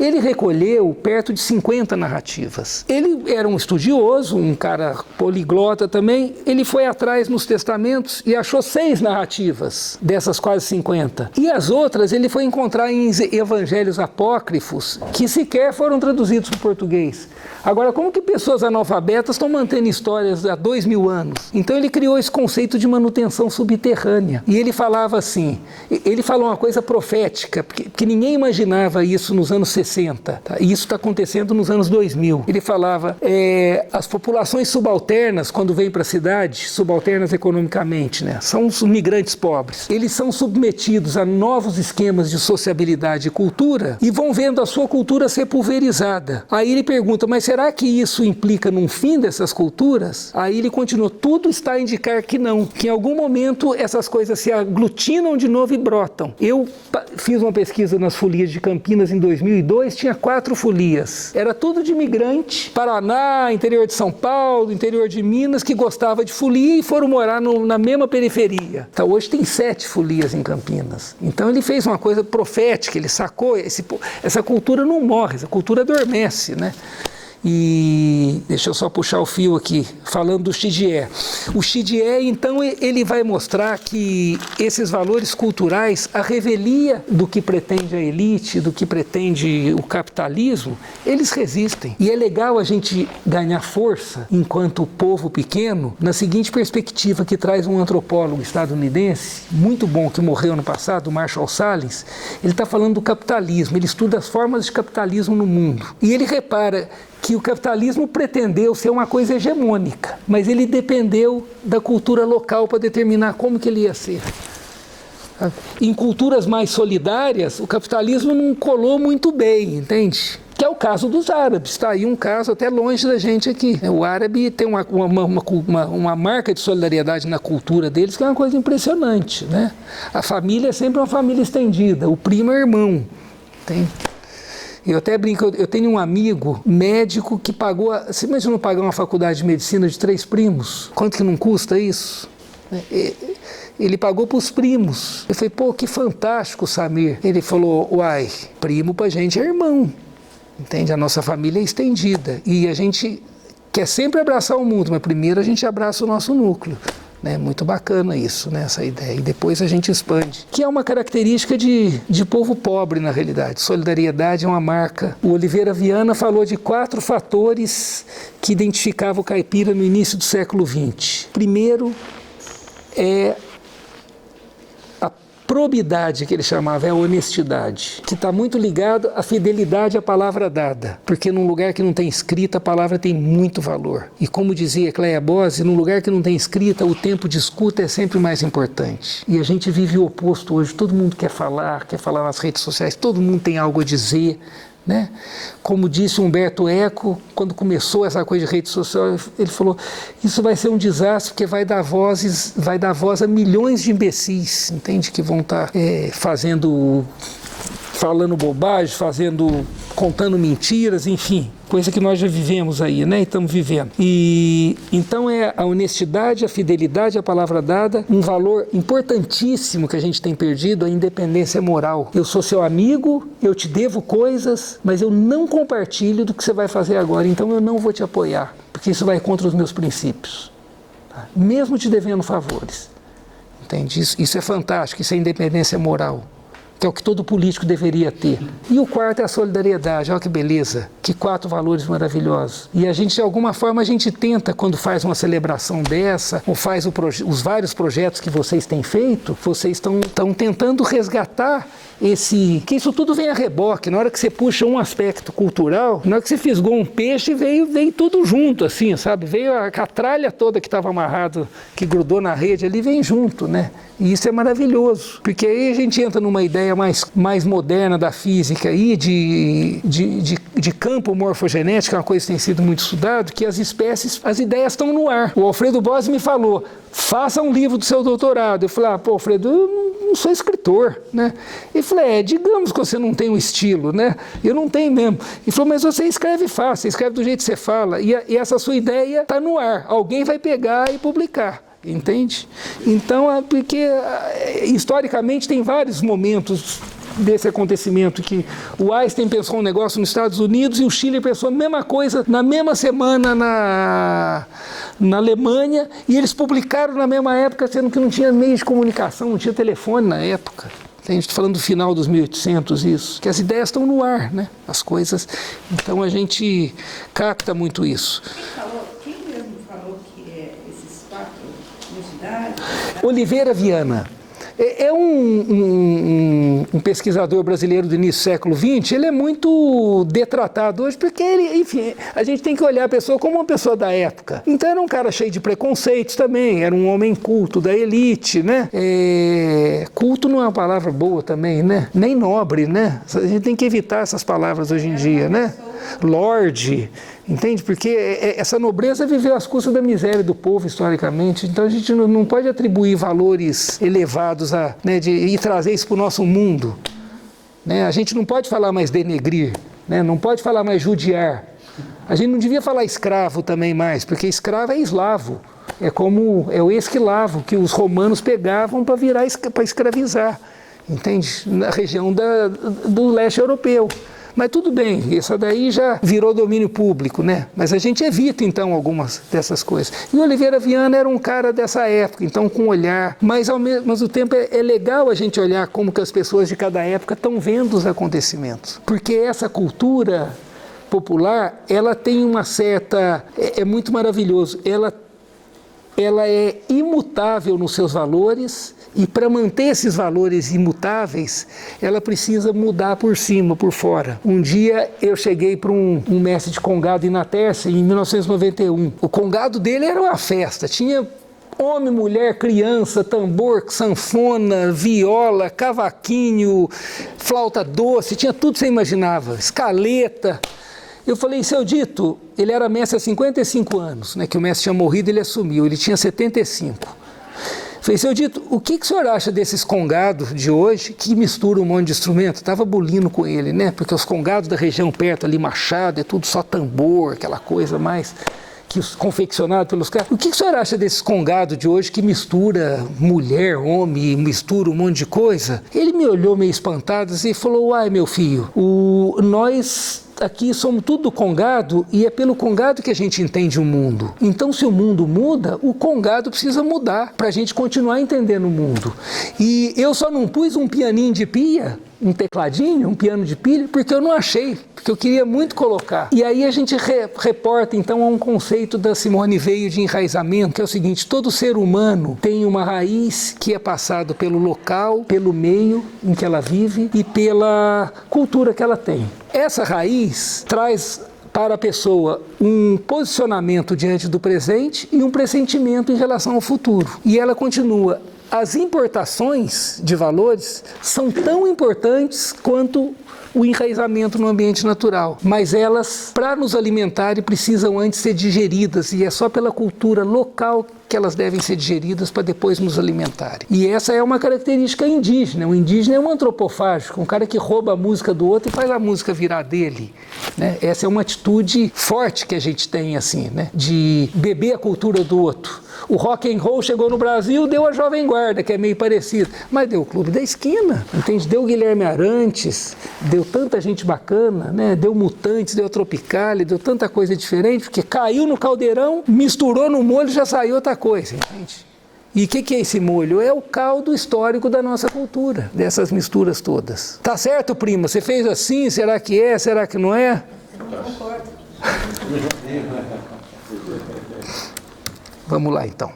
Ele recolheu perto de 50 narrativas. Ele era um estudioso, um cara poliglota também. Ele foi atrás nos testamentos e achou 6 narrativas dessas quase 50. E as outras ele foi encontrar em evangelhos apócrifos que sequer foram traduzidos para o português. Agora, como que pessoas analfabetas estão mantendo histórias há 2000 anos? Então ele criou esse conceito de manutenção subterrânea. E ele falava assim, ele falou uma coisa profética, porque ninguém imaginava isso nos anos 60. Tá? E isso está acontecendo nos anos 2000. Ele falava, as populações subalternas, quando vêm para a cidade, subalternas economicamente, né? São os migrantes pobres. Eles são submetidos a novos esquemas de sociabilidade e cultura e vão vendo a sua cultura ser pulverizada. Aí ele pergunta, mas será que isso implica num fim dessas culturas? Aí ele continua, tudo está a indicar que não, que em algum momento essas coisas se aglutinam de novo e brotam. Eu fiz uma pesquisa nas folias de Campinas em 2002, tinha 4 folias. Era tudo de imigrante, Paraná, interior de São Paulo, interior de Minas, que gostava de folia e foram morar na mesma periferia. Então hoje tem 7 folias em Campinas. Então ele fez uma coisa profética, ele sacou, essa cultura não morre, essa cultura adormece, né? E deixa eu só puxar o fio aqui, falando do Xidié. O Xidié, então, ele vai mostrar que esses valores culturais, a revelia do que pretende a elite, do que pretende o capitalismo, eles resistem. E é legal a gente ganhar força, enquanto povo pequeno, na seguinte perspectiva que traz um antropólogo estadunidense, muito bom, que morreu ano passado, Marshall Salins. Ele está falando do capitalismo, ele estuda as formas de capitalismo no mundo. E ele repara que o capitalismo pretendeu ser uma coisa hegemônica, mas ele dependeu da cultura local para determinar como que ele ia ser. Em culturas mais solidárias, o capitalismo não colou muito bem, entende? Que é o caso dos árabes. Está aí um caso até longe da gente aqui. O árabe tem uma marca de solidariedade na cultura deles que é uma coisa impressionante, né? A família é sempre uma família estendida, o primo é irmão, entende? Eu até brinco, eu tenho um amigo médico que pagou, você imaginou pagar uma faculdade de medicina de 3 primos? Quanto que não custa isso? Ele pagou para os primos. Eu falei, pô, que fantástico, Samir. Ele falou, uai, primo pra gente é irmão, entende? A nossa família é estendida e a gente quer sempre abraçar o mundo, mas primeiro a gente abraça o nosso núcleo. Muito bacana isso, né, essa ideia. E depois a gente expande. Que é uma característica de povo pobre, na realidade. Solidariedade é uma marca. O Oliveira Viana falou de 4 fatores que identificavam o caipira no início do século XX. Primeiro é a probidade, que ele chamava, é a honestidade, que está muito ligado à fidelidade à palavra dada, porque num lugar que não tem escrita, a palavra tem muito valor. E como dizia Cleia Bose, num lugar que não tem escrita, o tempo de escuta é sempre mais importante. E a gente vive o oposto hoje, todo mundo quer falar nas redes sociais, todo mundo tem algo a dizer, né? Como disse Humberto Eco, quando começou essa coisa de rede social, ele falou, isso vai ser um desastre porque vai dar voz a milhões de imbecis, entende? Que vão estar falando bobagem, contando mentiras, enfim, coisa que nós já vivemos aí, né? E estamos vivendo. E então é a honestidade, a fidelidade à palavra dada, um valor importantíssimo que a gente tem perdido, a independência moral. Eu sou seu amigo, eu te devo coisas, mas eu não compartilho do que você vai fazer agora, então eu não vou te apoiar, porque isso vai contra os meus princípios, tá? Mesmo te devendo favores. Entende? Isso é fantástico, isso é independência moral, que é o que todo político deveria ter. E o quarto é a solidariedade. Olha que beleza, que 4 valores maravilhosos. E a gente, de alguma forma, a gente tenta, quando faz uma celebração dessa, ou faz os vários projetos que vocês têm feito, vocês estão tentando resgatar que isso tudo vem a reboque. Na hora que você puxa um aspecto cultural, na hora que você fisgou um peixe, veio tudo junto, assim, sabe? Veio a tralha toda que estava amarrado, que grudou na rede ali, vem junto, né? E isso é maravilhoso, porque aí a gente entra numa ideia mais moderna da física aí, de campo morfogenético, é uma coisa que tem sido muito estudado, que as espécies, as ideias estão no ar. O Alfredo Bose me falou, faça um livro do seu doutorado. Eu falei, pô, Alfredo, eu não sou escritor, né? Ele falou, digamos que você não tem um estilo, né? Eu não tenho mesmo. Ele falou, mas você escreve fácil, você escreve do jeito que você fala, e essa sua ideia está no ar, alguém vai pegar e publicar. Entende? Então, porque historicamente tem vários momentos desse acontecimento, que o Einstein pensou um negócio nos Estados Unidos e o Schiller pensou a mesma coisa na mesma semana na Alemanha, e eles publicaram na mesma época, sendo que não tinha meio de comunicação, não tinha telefone na época. A gente está falando do final dos 1800, isso, que as ideias estão no ar, né? As coisas. Então a gente capta muito isso. Quem mesmo falou que esses 4 universidades? Oliveira Viana. É um pesquisador brasileiro do início do século XX, ele é muito detratado hoje, porque ele, enfim, a gente tem que olhar a pessoa como uma pessoa da época. Então era um cara cheio de preconceitos também, era um homem culto, da elite, né? Culto não é uma palavra boa também, né? Nem nobre, né? A gente tem que evitar essas palavras hoje em dia, né? Lorde, entende? Porque essa nobreza viveu às custas da miséria do povo historicamente, então a gente não pode atribuir valores elevados e trazer isso para o nosso mundo, né? A gente não pode falar mais denegrir, né? Não pode falar mais judiar. A gente não devia falar escravo também mais, porque escravo é eslavo, é o esquilavo que os romanos pegavam para escravizar, entende? Na região do leste europeu. Mas tudo bem, isso daí já virou domínio público, né? Mas a gente evita, então, algumas dessas coisas. E o Oliveira Viana era um cara dessa época, então com olhar, mas ao mesmo tempo é legal a gente olhar como que as pessoas de cada época estão vendo os acontecimentos. Porque essa cultura popular, ela tem uma certa... É muito maravilhoso. Ela é imutável nos seus valores e para manter esses valores imutáveis, ela precisa mudar por cima, por fora. Um dia eu cheguei para um mestre de congado em Natércia, em 1991. O congado dele era uma festa, tinha homem, mulher, criança, tambor, sanfona, viola, cavaquinho, flauta doce, tinha tudo que você imaginava, escaleta. Eu falei, seu Dito, ele era mestre há 55 anos, né, que o mestre tinha morrido, ele assumiu, ele tinha 75. Falei, seu Dito, o que o senhor acha desses congados de hoje que misturam um monte de instrumento? Estava bulindo com ele, né, porque os congados da região perto ali, Machado, é tudo só tambor, aquela coisa mais... que confeccionado pelos caras. O que o senhor acha desses congados de hoje que mistura mulher, homem, mistura um monte de coisa? Ele me olhou meio espantado e falou, uai, meu filho, nós aqui somos tudo congado e é pelo congado que a gente entende o mundo. Então, se o mundo muda, o congado precisa mudar para a gente continuar entendendo o mundo. E eu só não pus um pianinho de pia, um tecladinho, um piano de pilha, porque eu não achei, porque eu queria muito colocar. E aí a gente reporta, então, a um conceito da Simone Weil de enraizamento, que é o seguinte, todo ser humano tem uma raiz que é passado pelo local, pelo meio em que ela vive e pela cultura que ela tem. Essa raiz traz para a pessoa um posicionamento diante do presente e um pressentimento em relação ao futuro. E ela continua. As importações de valores são tão importantes quanto o enraizamento no ambiente natural, mas elas, para nos alimentarem, precisam antes ser digeridas, e é só pela cultura local que elas devem ser digeridas para depois nos alimentarem. E essa é uma característica indígena. O indígena é um antropofágico, um cara que rouba a música do outro e faz a música virar dele, né? Essa é uma atitude forte que a gente tem, assim, né? De beber a cultura do outro. O rock and roll chegou no Brasil, deu a Jovem Guarda, que é meio parecido, mas deu o Clube da Esquina, entende? Deu o Guilherme Arantes, deu tanta gente bacana, né? Deu Mutantes, deu a Tropicália, deu tanta coisa diferente, porque caiu no caldeirão, misturou no molho e já saiu outra coisa, entende? E o que é esse molho? É o caldo histórico da nossa cultura, dessas misturas todas. Tá certo, prima? Você fez assim? Será que é? Será que não é? Eu concordo. Vamos lá, então.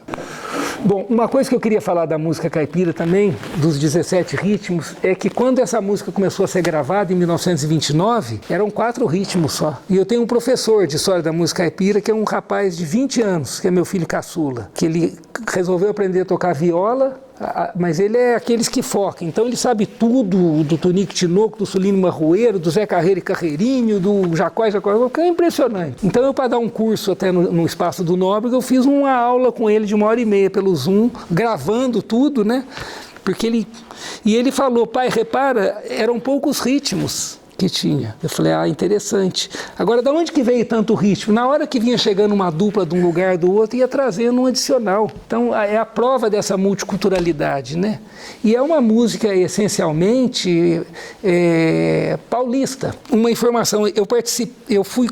Bom, uma coisa que eu queria falar da música caipira também, dos 17 ritmos, é que quando essa música começou a ser gravada, em 1929, eram 4 ritmos só. E eu tenho um professor de história da música caipira, que é um rapaz de 20 anos, que é meu filho caçula, que ele resolveu aprender a tocar viola, mas ele é aqueles que focam, então ele sabe tudo do Tonico Tinoco, do Sulino Marroeiro, do Zé Carreiro e Carreirinho, do Jacó, que é impressionante. Então eu, para dar um curso até no Espaço do Nóbrega, eu fiz uma aula com ele de 1h30 pelo Zoom, gravando tudo, né? Porque ele falou, pai, repara, eram poucos ritmos que tinha. Eu falei, interessante. Agora, de onde que veio tanto ritmo? Na hora que vinha chegando uma dupla de um lugar do outro, ia trazendo um adicional. Então, é a prova dessa multiculturalidade, né? E é uma música, essencialmente, paulista. Uma informação, eu fui,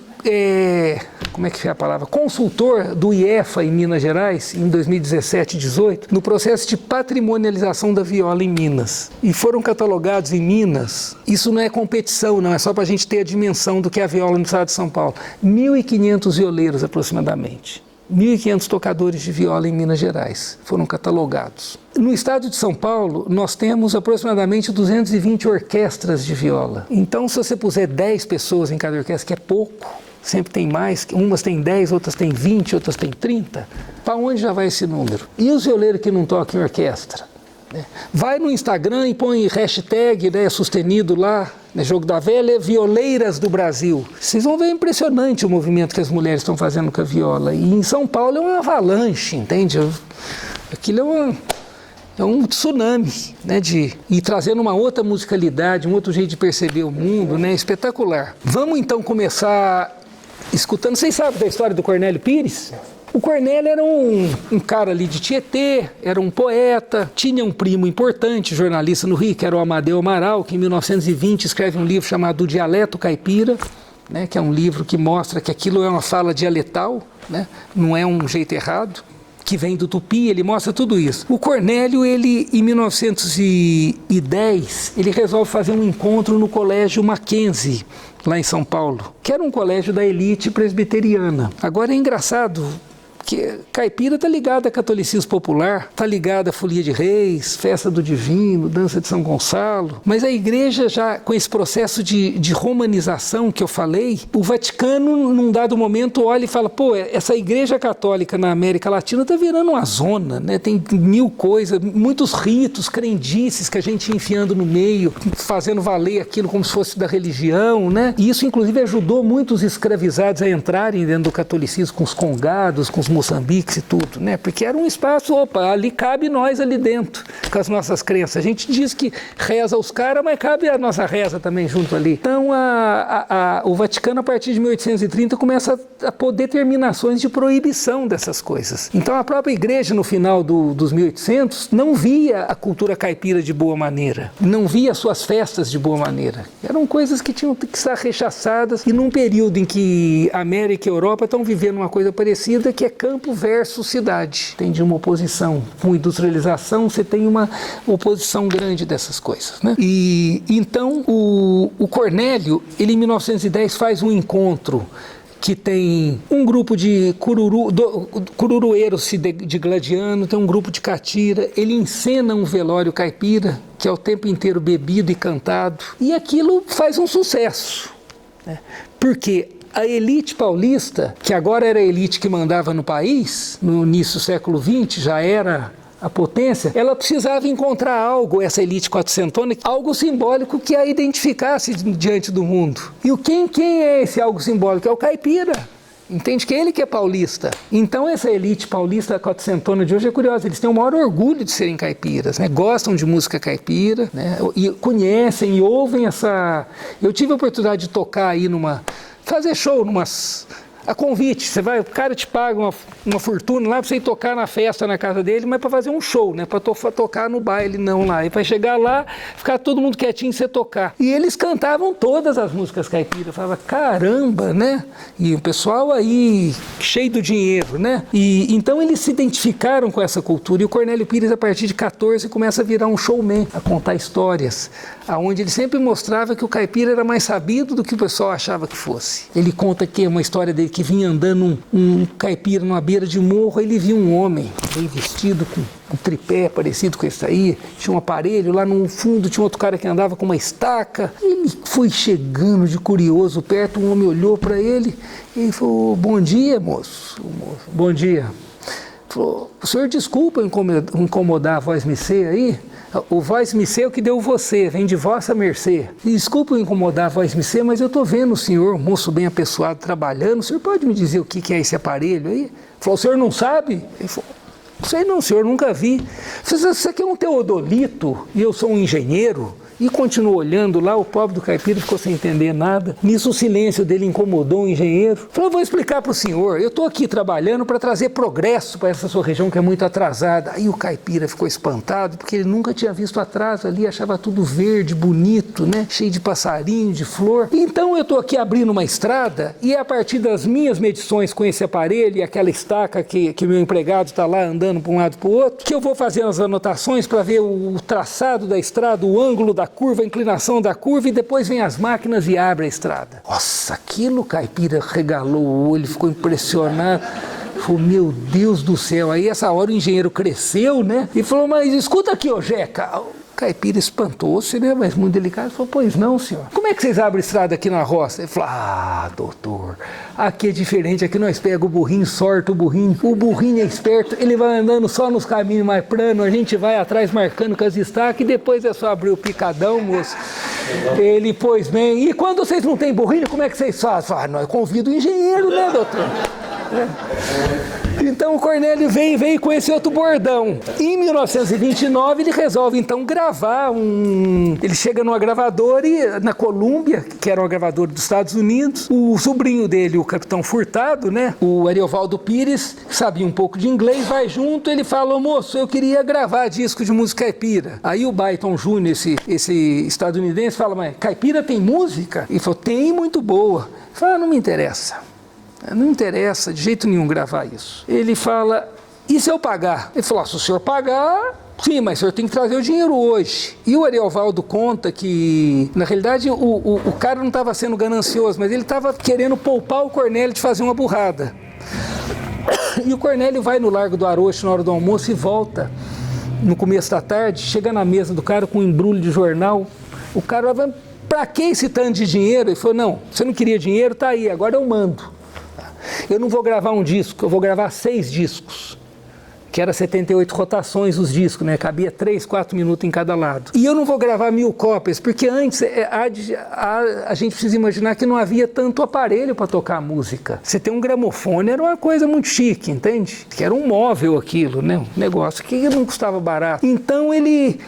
como é que é a palavra? Consultor do IEFA em Minas Gerais, em 2017 e 2018, no processo de patrimonialização da viola em Minas. E foram catalogados em Minas, isso não é competição, não, é só para a gente ter a dimensão do que é a viola no estado de São Paulo. 1.500 violeiros aproximadamente. 1.500 tocadores de viola em Minas Gerais foram catalogados. No estado de São Paulo, nós temos aproximadamente 220 orquestras de viola. Então, se você puser 10 pessoas em cada orquestra, que é pouco, sempre tem mais, umas têm 10, outras têm 20, outras têm 30, para onde já vai esse número? E os violeiros que não tocam em orquestra? Vai no Instagram e põe hashtag, né, sustenido lá, né, Jogo da Velha, Violeiras do Brasil. Vocês vão ver impressionante o movimento que as mulheres estão fazendo com a viola. E em São Paulo é uma avalanche, entende? Aquilo é um tsunami, né, e trazendo uma outra musicalidade, um outro jeito de perceber o mundo, né, espetacular. Vamos então começar escutando. Vocês sabem da história do Cornélio Pires? O Cornélio era um cara ali de Tietê, era um poeta, tinha um primo importante, jornalista no Rio, que era o Amadeu Amaral, que em 1920 escreve um livro chamado O Dialeto Caipira, né, que é um livro que mostra que aquilo é uma fala dialetal, né, não é um jeito errado, que vem do Tupi, ele mostra tudo isso. O Cornélio, ele, em 1910, ele resolve fazer um encontro no Colégio Mackenzie, lá em São Paulo, que era um colégio da elite presbiteriana. Agora é engraçado que caipira está ligada a catolicismo popular, está ligada a folia de reis, festa do divino, dança de São Gonçalo, mas a igreja já com esse processo de romanização que eu falei, o Vaticano num dado momento olha e fala, pô, essa igreja católica na América Latina está virando uma zona, né? Tem mil coisas, muitos ritos, crendices que a gente ia enfiando no meio, fazendo valer aquilo como se fosse da religião, né? E isso inclusive ajudou muitos escravizados a entrarem dentro do catolicismo, com os congados, com os moçambiques e tudo, né? Porque era um espaço, opa, ali cabe nós ali dentro, com as nossas crenças. A gente diz que reza os caras, mas cabe a nossa reza também junto ali. Então, o Vaticano, a partir de 1830, começa a pôr determinações de proibição dessas coisas. Então, a própria igreja, no final dos 1800, não via a cultura caipira de boa maneira, não via suas festas de boa maneira. Eram coisas que tinham que ser rechaçadas, e num período em que a América e a Europa estão vivendo uma coisa parecida, que é campo versus cidade. Tem de uma oposição. Com industrialização, você tem uma oposição grande dessas coisas, né? E então, o Cornélio, ele em 1910 faz um encontro que tem um grupo de cururueiros de gladiano, tem um grupo de catira, ele encena um velório caipira, que é o tempo inteiro bebido e cantado, e aquilo faz um sucesso, né? Porque a elite paulista, que agora era a elite que mandava no país, no início do século XX, já era a potência, ela precisava encontrar algo, essa elite quatrocentona, algo simbólico que a identificasse diante do mundo. E quem é esse algo simbólico? É o caipira. Entende que ele que é paulista. Então essa elite paulista quatrocentona de hoje é curiosa, eles têm o maior orgulho de serem caipiras, né? Gostam de música caipira, né? E conhecem e ouvem essa... Eu tive a oportunidade de tocar aí fazer show a convite, você vai, o cara te paga uma fortuna lá para você ir tocar na festa na casa dele, mas para fazer um show, né? Para tocar no baile não lá. E vai chegar lá, ficar todo mundo quietinho e você tocar. E eles cantavam todas as músicas caipiras. Eu falava, caramba, né? E o pessoal aí cheio do dinheiro, né? E então eles se identificaram com essa cultura. E o Cornélio Pires, a partir de 14, começa a virar um showman, a contar histórias, aonde ele sempre mostrava que o caipira era mais sabido do que o pessoal achava que fosse. Ele conta que uma história dele que vinha andando um caipira numa beira de morro, ele viu um homem bem vestido, com um tripé parecido com esse aí, tinha um aparelho, lá no fundo tinha outro cara que andava com uma estaca. Ele foi chegando de curioso perto, um homem olhou para ele e falou, bom dia, moço. Bom dia. Falou, o senhor desculpa incomodar a voz missê aí? O voz missê é o que deu você, vem de vossa mercê. Desculpa incomodar a voz missê, mas eu estou vendo o senhor, moço bem apessoado, trabalhando. O senhor pode me dizer o que é esse aparelho aí? Falou, o senhor não sabe? Ele falou, sei não, senhor, nunca vi. Isso aqui é um teodolito e eu sou um engenheiro. E continuou olhando lá, o pobre do caipira ficou sem entender nada. Nisso o silêncio dele incomodou o engenheiro. Falou, vou explicar para o senhor, eu estou aqui trabalhando para trazer progresso para essa sua região que é muito atrasada. Aí o caipira ficou espantado, porque ele nunca tinha visto atraso ali, achava tudo verde, bonito, né? Cheio de passarinho, de flor. Então eu estou aqui abrindo uma estrada e é a partir das minhas medições com esse aparelho e aquela estaca que o meu empregado está lá andando para um lado para o outro, que eu vou fazendo as anotações para ver o traçado da estrada, o ângulo da curva, a inclinação da curva, e depois vem as máquinas e abre a estrada. Nossa, aquilo o caipira regalou o olho, ficou impressionado. Falou, meu Deus do céu. Aí essa hora o engenheiro cresceu, né? E falou, mas escuta aqui, ô Jeca. O caipira espantou-se, né? Mas muito delicado. Falou, pois não, senhor. Como é que vocês abrem estrada aqui na roça? Ele falou, doutor, aqui é diferente. Aqui nós pegamos o burrinho, sorta o burrinho. O burrinho é esperto, ele vai andando só nos caminhos mais planos. A gente vai atrás marcando com as estacas e depois é só abrir o picadão, moço. Ele, pois bem. E quando vocês não têm burrinho, como é que vocês fazem? Nós convido o engenheiro, né, doutor? Então o Cornélio veio com esse outro bordão. Em 1929 ele resolve então gravar Ele chega numa gravadora na Colômbia, que era uma gravadora dos Estados Unidos. O sobrinho dele, o Capitão Furtado, né? O Ariovaldo Pires, sabia um pouco de inglês, vai junto, ele fala: moço, eu queria gravar disco de música caipira. Aí o Byton Júnior, esse estadunidense, fala: mas caipira tem música? Ele falou: tem, muito boa. Ele fala: não me interessa. Não interessa de jeito nenhum gravar isso. Ele fala: e se eu pagar? Ele falou: se o senhor pagar, sim, mas o senhor tem que trazer o dinheiro hoje. E o Ariovaldo conta que, na realidade, o cara não estava sendo ganancioso, mas ele estava querendo poupar o Cornélio de fazer uma burrada. E o Cornélio vai no Largo do Arocho na hora do almoço e volta no começo da tarde, chega na mesa do cara com um embrulho de jornal. O cara vai: pra que esse tanto de dinheiro? Ele falou: não, você não queria dinheiro, tá aí, agora eu mando. Eu não vou gravar um disco, eu vou gravar 6 discos. Que era 78 rotações os discos, né? Cabia 3, 4 minutos em cada lado. E eu não vou gravar 1000 cópias, porque antes a gente precisa imaginar que não havia tanto aparelho para tocar música. Você ter um gramofone era uma coisa muito chique, entende? Que era um móvel aquilo, né? Um negócio que não custava barato. Então ele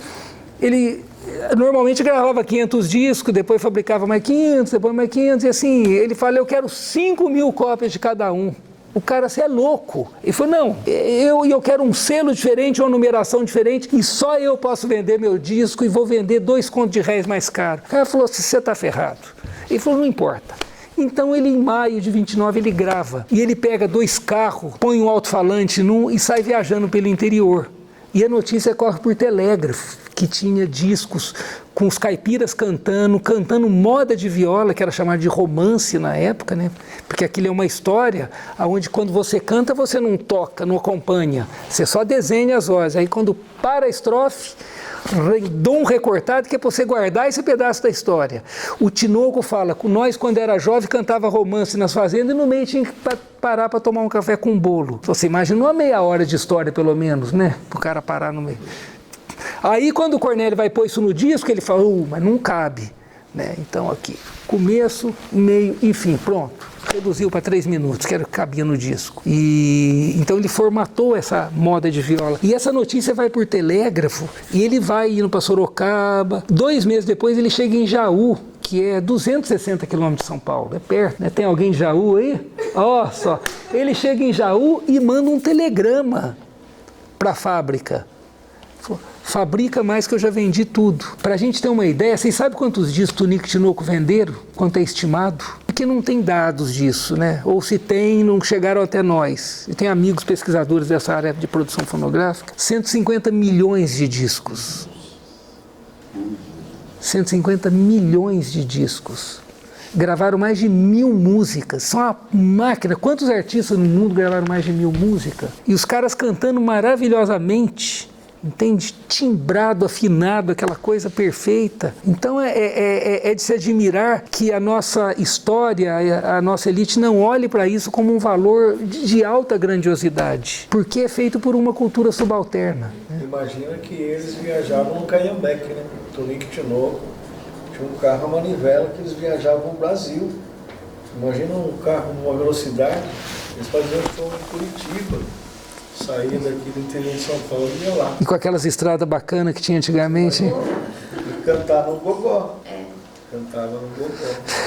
normalmente gravava 500 discos, depois fabricava mais 500, depois mais 500, e assim, ele fala: eu quero 5.000 cópias de cada um. O cara: você é louco. Ele falou: não, eu quero um selo diferente, uma numeração diferente, e só eu posso vender meu disco e vou vender 2 contos de réis mais caro. O cara falou: você está ferrado. Ele falou: não importa. Então ele, em maio de 29, ele grava. E ele pega 2 carros, põe um alto-falante num e sai viajando pelo interior. E a notícia corre por telégrafo, que tinha discos com os caipiras cantando moda de viola, que era chamada de romance na época, né? Porque aquilo é uma história onde quando você canta, você não toca, não acompanha, você só desenha as vozes. Aí quando para a estrofe, dou um recortado que é para você guardar esse pedaço da história. O Tinoco fala: nós quando era jovem cantava romance nas fazendas e no meio tinha que parar para tomar um café com bolo. Você imagina uma meia hora de história pelo menos, né? Para o cara parar no meio. Aí quando o Cornélio vai pôr isso no disco, ele fala: mas não cabe, né? Então aqui, começo, meio, enfim, pronto. Reduziu para 3 minutos, que era o que cabia no disco. E então ele formatou essa moda de viola. E essa notícia vai por telégrafo, e ele vai indo para Sorocaba. 2 meses depois ele chega em Jaú, que é 260 quilômetros de São Paulo, é perto, né? Tem alguém de Jaú aí? Ó só, ele chega em Jaú e manda um telegrama para a fábrica. Falou: fabrica mais que eu já vendi tudo. Para a gente ter uma ideia, vocês sabem quantos discos do Nico Tinoco venderam? Quanto é estimado? Porque não tem dados disso, né? Ou se tem, não chegaram até nós. Eu tenho amigos pesquisadores dessa área de produção fonográfica. 150 milhões de discos. 150 milhões de discos. Gravaram mais de 1000 músicas. São uma máquina. Quantos artistas no mundo gravaram mais de 1000 músicas? E os caras cantando maravilhosamente. Entende? Timbrado, afinado, aquela coisa perfeita. Então é de se admirar que a nossa história, a nossa elite não olhe para isso como um valor de alta grandiosidade, porque é feito por uma cultura subalterna. Imagina que eles viajavam no Canhambeque, né? Tonico e Tinoco. Tinha um carro a manivela que eles viajavam no Brasil. Imagina um carro numa velocidade, eles faziam show em Curitiba. Saía daqui do interior de São Paulo e ia lá. E com aquelas estradas bacanas que tinha antigamente. E cantava no gogó. Cantava no gogó.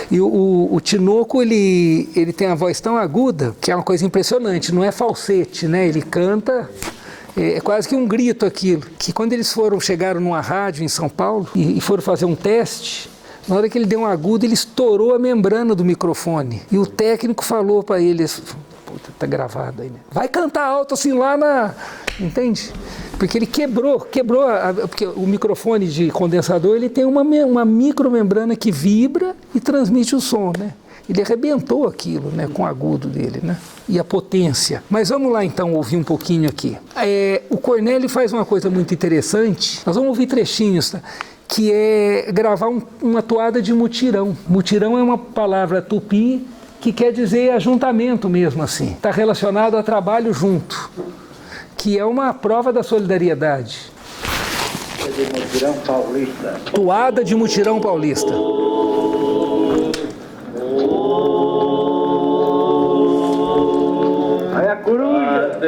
E o Tinoco, ele tem a voz tão aguda que é uma coisa impressionante. Não é falsete, né? Ele canta... É quase que um grito aquilo. Que quando eles chegaram numa rádio em São Paulo e foram fazer um teste, na hora que ele deu um agudo, ele estourou a membrana do microfone. E o técnico falou para eles... Tá gravado aí, né? Vai cantar alto assim lá na... Entende? Porque ele quebrou porque o microfone de condensador, ele tem uma micromembrana que vibra e transmite o som, né? Ele arrebentou aquilo, né, com o agudo dele, né? E a potência. Mas vamos lá então ouvir um pouquinho aqui. O Cornélio faz uma coisa muito interessante. Nós vamos ouvir trechinhos, tá? Que é gravar uma toada de mutirão. Mutirão é uma palavra tupi que quer dizer ajuntamento mesmo assim. Está relacionado a trabalho junto, que é uma prova da solidariedade. De mutirão paulista. Toada de mutirão paulista. Aí a coruja.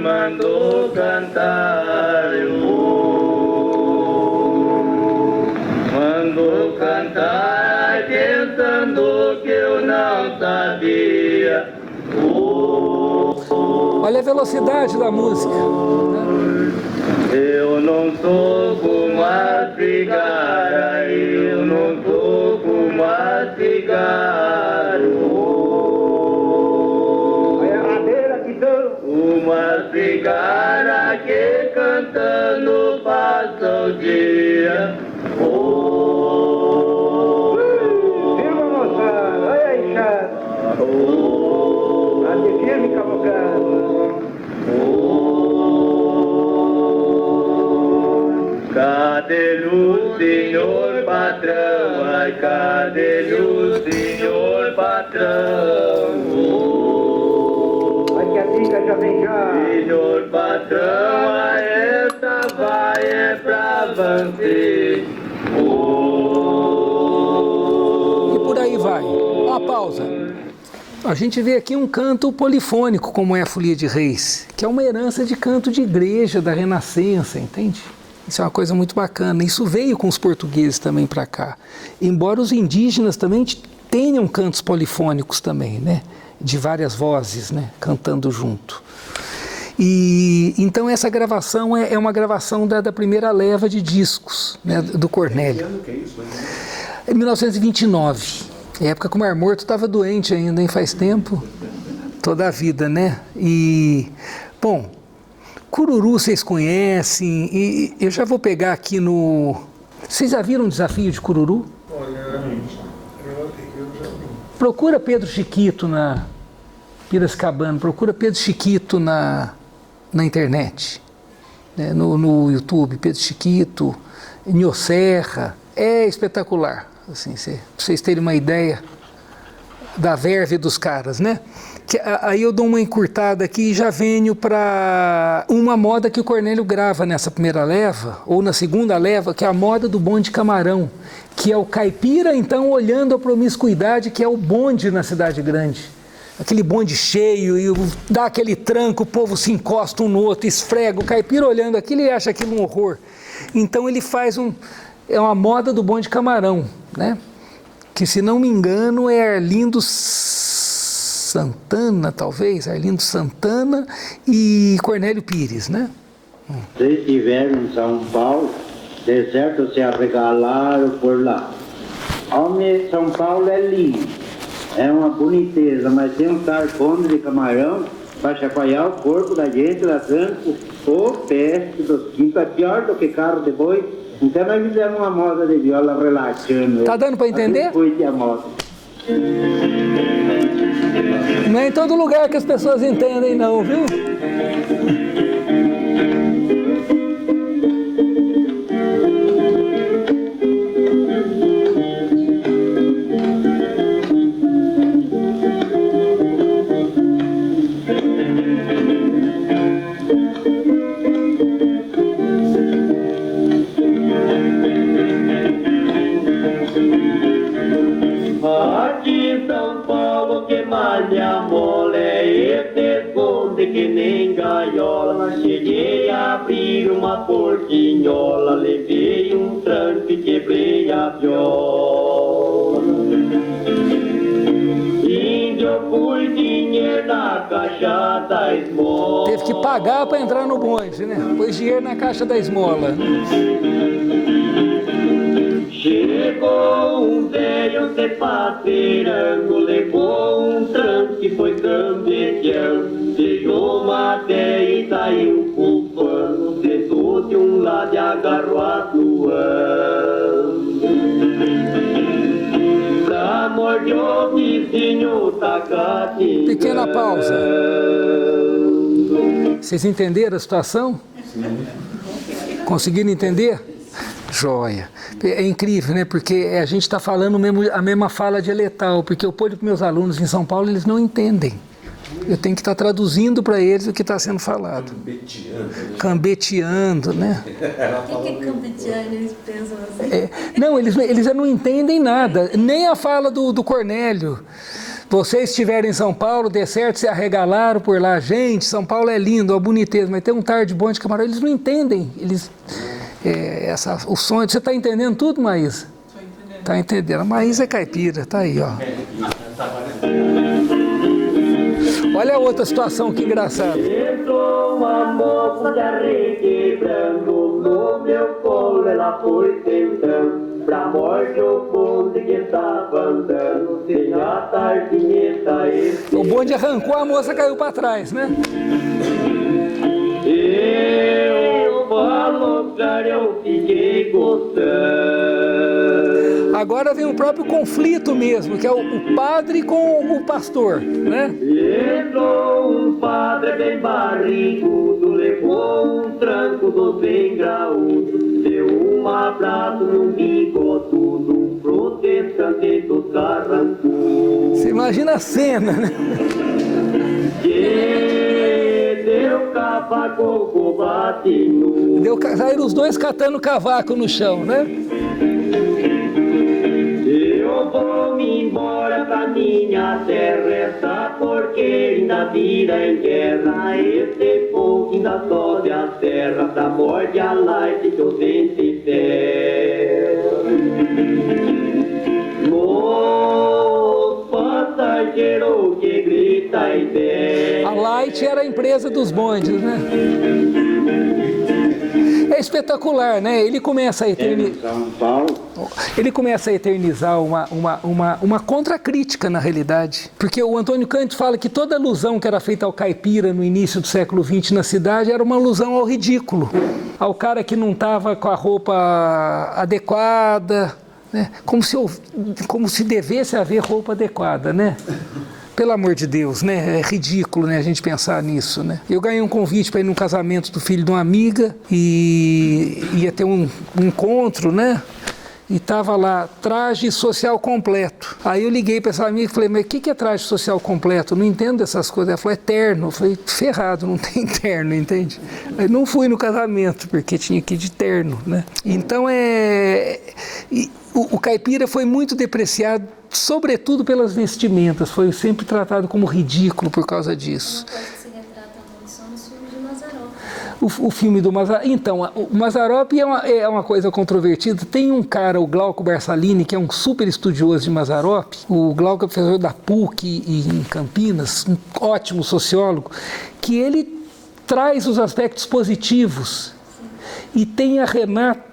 mandou cantar, mandou cantar, pensando que eu não sabia. Olha a velocidade da música. Eu não sou como a cigara, eu não sou como a cigara. Olha a madeira que dou. Uma cigara que cantando passa o dia. Viva, moçada, olha aí, chato. Ande firme, cavalcado. Cadê o senhor patrão? Ai, cadê o senhor patrão? Ai, que a dica já vem já. Senhor patrão, a esta vai é pra você. E por aí vai. Uma pausa. A gente vê aqui um canto polifônico, como é a Folia de Reis, que é uma herança de canto de igreja da Renascença, entende? Isso é uma coisa muito bacana. Isso veio com os portugueses também para cá. Embora os indígenas também tenham cantos polifônicos também, né? De várias vozes, né? Cantando junto. E então essa gravação é uma gravação da primeira leva de discos, né? Do Cornélio. Que ano que é isso? Em 1929. Época que o Mar Morto estava doente ainda, hein? Faz tempo. Toda a vida, né? E, bom... Cururu vocês conhecem, e eu já vou pegar aqui no... Vocês já viram o desafio de Cururu? Olha, eu já vi. Procura Pedro Chiquito na Piracicabana, procura Pedro Chiquito na internet, né? no YouTube, Pedro Chiquito, Nho Serra, é espetacular, assim, pra vocês terem uma ideia da verve dos caras, né? Aí eu dou uma encurtada aqui e já venho para uma moda que o Cornélio grava nessa primeira leva, ou na segunda leva, que é a moda do bonde camarão, que é o caipira, então, olhando a promiscuidade que é o bonde na cidade grande. Aquele bonde cheio, e dá aquele tranco, o povo se encosta um no outro, esfrega, o caipira olhando aquilo e acha aquilo um horror. Então ele faz é uma moda do bonde camarão, né? Que, se não me engano, é Arlindo Santana, talvez, Arlindo Santana e Cornélio Pires, né? Se estiver em São Paulo, de certo se arregalaram por lá. Homem, São Paulo é lindo, é uma boniteza, mas tem um carpone de camarão para chacoalhar o corpo da gente lá dentro, o peste dos quintos, é pior do que carro de boi. Então nós fizemos uma moda de viola relaxando. Tá dando para entender? Assim foi a moda. Não é em todo lugar que as pessoas entendem, não, viu? Aqui em São Paulo que malha mole, esse esconde que nem gaiola. Cheguei a abrir uma portinhola, levei um tranco e quebrei a viola. Índio, fui dinheiro na caixa da esmola. Teve que pagar para entrar no bonde, né? Pôs dinheiro na caixa da esmola. Chegou um velho de pateirando, levou um tranco e foi campeão. Deixou uma ideia e saiu pulpando, sentou de um lado e agarrou a suando. Pra morder o vizinho tacate. Pequena pausa. Vocês entenderam a situação? Sim. Conseguiram entender? Joia. É incrível, né? Porque a gente está falando a mesma fala dialetal, porque eu ponho para meus alunos em São Paulo, eles não entendem. Eu tenho que estar traduzindo para eles o que está sendo falado. Cambeteando, né? O que é cambeteando? Eles pensam assim. Não, eles não entendem nada, nem a fala do Cornélio. Vocês estiverem em São Paulo, de certo se arregalaram por lá. Gente, São Paulo é lindo, a boniteza, mas tem um tarde bom de camarão, eles não entendem. O sonho, você está entendendo tudo, Maísa? Estou entendendo. Está entendendo. A Maísa é caipira, está aí, ó. Olha a outra situação, que engraçada. Entrou uma moça de arrequebrando no meu colo, ela foi tentando pra morte o bonde que estava andando, sem a tartineta. O bonde arrancou, a moça caiu para trás, né? Eu falo, cara, eu fiquei gostando. Agora vem o próprio conflito mesmo, que é o padre com o pastor, né? Entrou um padre bem barrigudo, levou um tranco do bem graúdo, deu um abraço num bigodudo, um protestante do carrancudo. Você imagina a cena, né? Que deu cavaco, bate nu. Saíram os dois catando cavaco no chão, né? Eu vou me embora pra minha terra, essa porque ainda vira em guerra. Esse povo ainda sobe a terra, pra morte a light que eu senti terra. Os passageiros que grita e der. A Light era a empresa dos bondes, né? É espetacular, né? Ele começa a eternizar uma contracrítica, na realidade. Porque o Antônio Cândido fala que toda alusão que era feita ao caipira no início do século XX na cidade era uma alusão ao ridículo. Ao cara que não estava com a roupa adequada, né? Como se devesse haver roupa adequada, né? Pelo amor de Deus, né? É ridículo, né, a gente pensar nisso, né? Eu ganhei um convite para ir num casamento do filho de uma amiga e ia ter um encontro, né? E estava lá, traje social completo. Aí eu liguei para essa amiga e falei, mas o que é traje social completo? Eu não entendo dessas coisas. Ela falou, é terno. Eu falei, ferrado, não tem terno, entende? Aí não fui no casamento, porque tinha que ir de terno, né? Então o caipira foi muito depreciado, sobretudo pelas vestimentas. Foi sempre tratado como ridículo por causa disso. Uma coisa que se retrata muito são os filmes de Mazzaropi. O filme do Mazzaropi. Então, o Mazzaropi é uma coisa controvertida. Tem um cara, o Glauco Barsalini, que é um super estudioso de Mazzaropi. O Glauco é professor da PUC em Campinas, um ótimo sociólogo, que ele traz os aspectos positivos. E tem a Renata,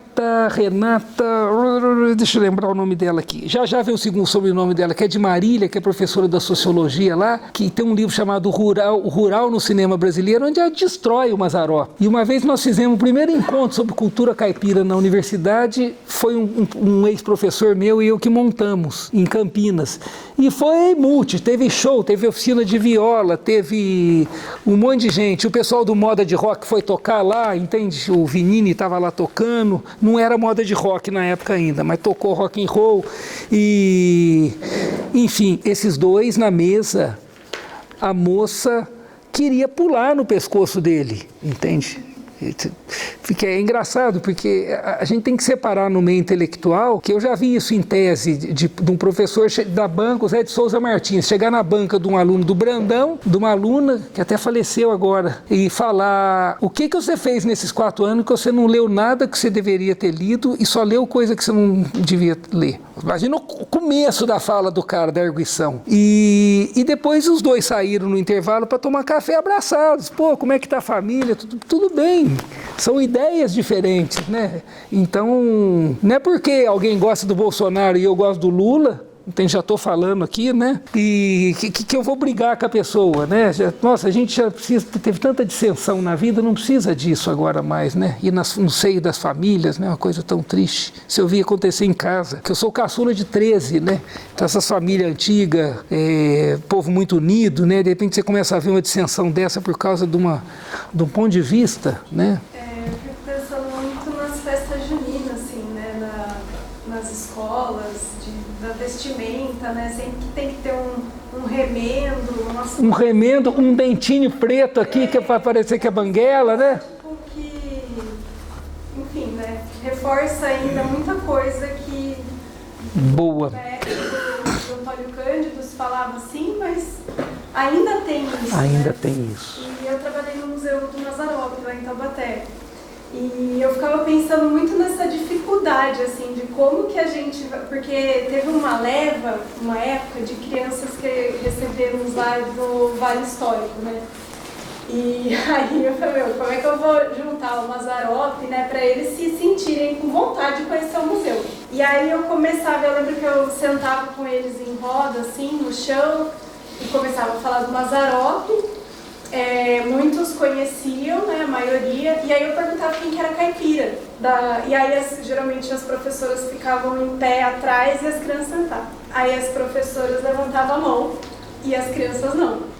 deixa eu lembrar o nome dela aqui. Já vem o segundo sobrenome dela, que é de Marília, que é professora da sociologia lá, que tem um livro chamado Rural no Cinema Brasileiro, onde ela destrói o Mazzaropi. E uma vez nós fizemos o primeiro encontro sobre cultura caipira na universidade, foi um ex-professor meu e eu que montamos em Campinas. E foi teve show, teve oficina de viola, teve um monte de gente. O pessoal do Moda de Rock foi tocar lá, entende? O Vinini estava lá tocando. Não era moda de rock na época ainda, mas tocou rock and roll. E, enfim, esses dois na mesa, a moça queria pular no pescoço dele, entende? É engraçado, porque a gente tem que separar no meio intelectual, que eu já vi isso em tese de um professor da banca, o Zé de Souza Martins, chegar na banca de um aluno do Brandão, de uma aluna que até faleceu agora, e falar, o que você fez nesses 4 anos que você não leu nada que você deveria ter lido e só leu coisa que você não devia ler. Imagina o começo da fala do cara, da arguição. E depois os dois saíram no intervalo para tomar café abraçados. Pô, como é que tá a família? Tudo bem. São ideias diferentes, né? Então, não é porque alguém gosta do Bolsonaro e eu gosto do Lula, já estou falando aqui, né? E que eu vou brigar com a pessoa, né? Nossa, a gente já teve tanta dissensão na vida, não precisa disso agora mais, né? E no seio das famílias, né? Uma coisa tão triste. Se eu vi acontecer em casa, que eu sou caçula de 13, né? Então essas famílias antigas, povo muito unido, né? De repente você começa a ver uma dissensão dessa por causa de um ponto de vista, né? Eu fico pensando muito nas festas juninas, assim, né? Nas escolas, da vestimenta, né? Sempre que tem que ter um remendo, um remendo, um dentinho preto aqui que é para parecer que é banguela, né? Tipo que, enfim, né? Reforça ainda muita coisa que boa. do Antônio Cândido falava assim, mas ainda tem isso. Ainda né? tem isso. E eu trabalhei no Museu do Mazzaropi, lá em Taubaté. E eu ficava pensando muito nessa dificuldade, assim, de como que a gente... Porque teve uma época de crianças que recebemos lá do Vale Histórico, né? E aí eu falei, como é que eu vou juntar o Mazzaropi, né, para eles se sentirem com vontade de conhecer o museu. E aí eu lembro que eu sentava com eles em roda, assim, no chão, e começava a falar do Mazzaropi. Muitos conheciam, né, a maioria, e aí eu perguntava quem que era caipira. E aí geralmente as professoras ficavam em pé atrás e as crianças sentavam. Aí as professoras levantavam a mão e as crianças não.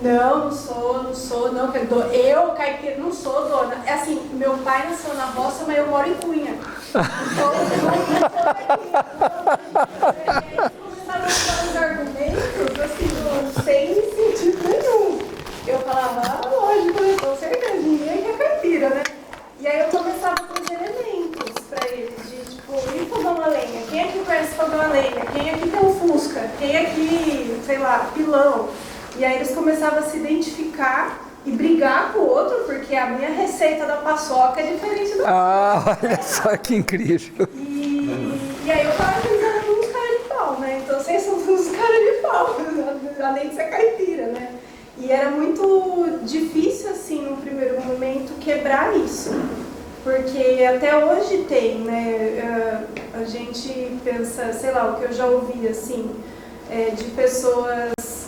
Não sou, eu, caipira, não sou dona. É assim, meu pai nasceu na roça, mas eu moro em Cunha. Então, eles começaram a falar uns argumentos, assim, sem sentido nenhum. Eu falava, lógico, né? Com certeza, ninguém é caipira, né? E aí eu começava a trazer elementos pra eles, de tipo, e fogão a lenha? Quem aqui conhece fogão a lenha? Quem aqui tem um Fusca? Quem aqui, sei lá, pilão? E aí eles começavam a se identificar e brigar com o outro, porque a minha receita da paçoca é diferente da sua. Olha só que incrível. E aí eu falava que eles eram uns caras de pau, né? Então vocês são uns caras de pau, além de ser caipira, né? E era muito difícil, assim, no primeiro momento, quebrar isso. Porque até hoje tem, né? A gente pensa, sei lá, o que eu já ouvi, assim,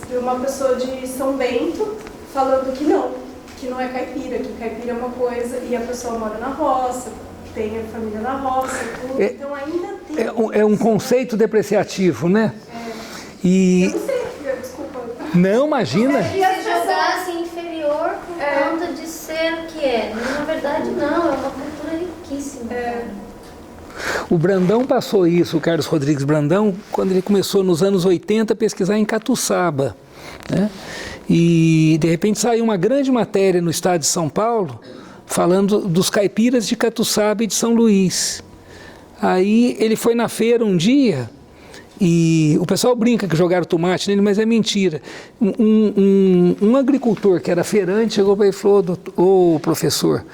de uma pessoa de São Bento falando que não é caipira, que caipira é uma coisa, e a pessoa mora na roça, tem a família na roça, tudo, então ainda tem. É um conceito depreciativo, né? Eu não sei, desculpa. Não, imagina. Se jogasse inferior por conta de ser o que é. Na verdade, não, é uma cultura riquíssima. O Brandão passou isso, o Carlos Rodrigues Brandão, quando ele começou nos anos 80 a pesquisar em Catuçaba, né? E de repente saiu uma grande matéria no estado de São Paulo falando dos caipiras de Catuçaba e de São Luís. Aí ele foi na feira um dia e o pessoal brinca que jogaram tomate nele, mas é mentira. Um agricultor que era feirante chegou para ele e falou, ô professor,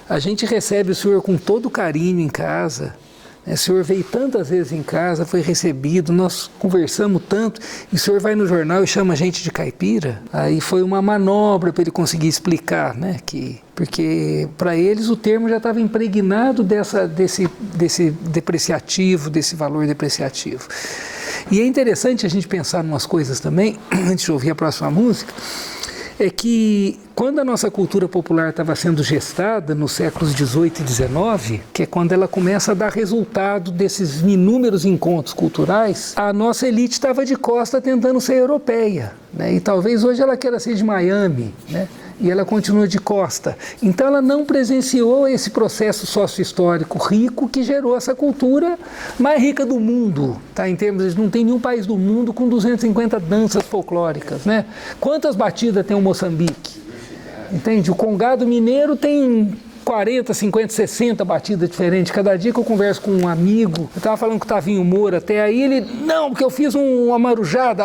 a gente recebe o senhor com todo carinho em casa. O senhor veio tantas vezes em casa, foi recebido, nós conversamos tanto, e o senhor vai no jornal e chama a gente de caipira. Aí foi uma manobra para ele conseguir explicar, né? Porque para eles o termo já estava impregnado desse depreciativo, desse valor depreciativo. E é interessante a gente pensar em umas coisas também, antes de ouvir a próxima música, é que quando a nossa cultura popular estava sendo gestada nos séculos XVIII e XIX, que é quando ela começa a dar resultado desses inúmeros encontros culturais, a nossa elite estava de costa tentando ser europeia, né? E talvez hoje ela queira ser de Miami, né? E ela continua de costa. Então ela não presenciou esse processo sócio-histórico rico que gerou essa cultura mais rica do mundo, tá? Em termos de não tem nenhum país do mundo com 250 danças folclóricas, né? Quantas batidas tem o Moçambique? Entende? O Congado Mineiro tem 40, 50, 60 batidas diferentes. Cada dia que eu converso com um amigo, eu estava falando com o Tavinho Moura até aí, ele, não, porque eu fiz uma marujada,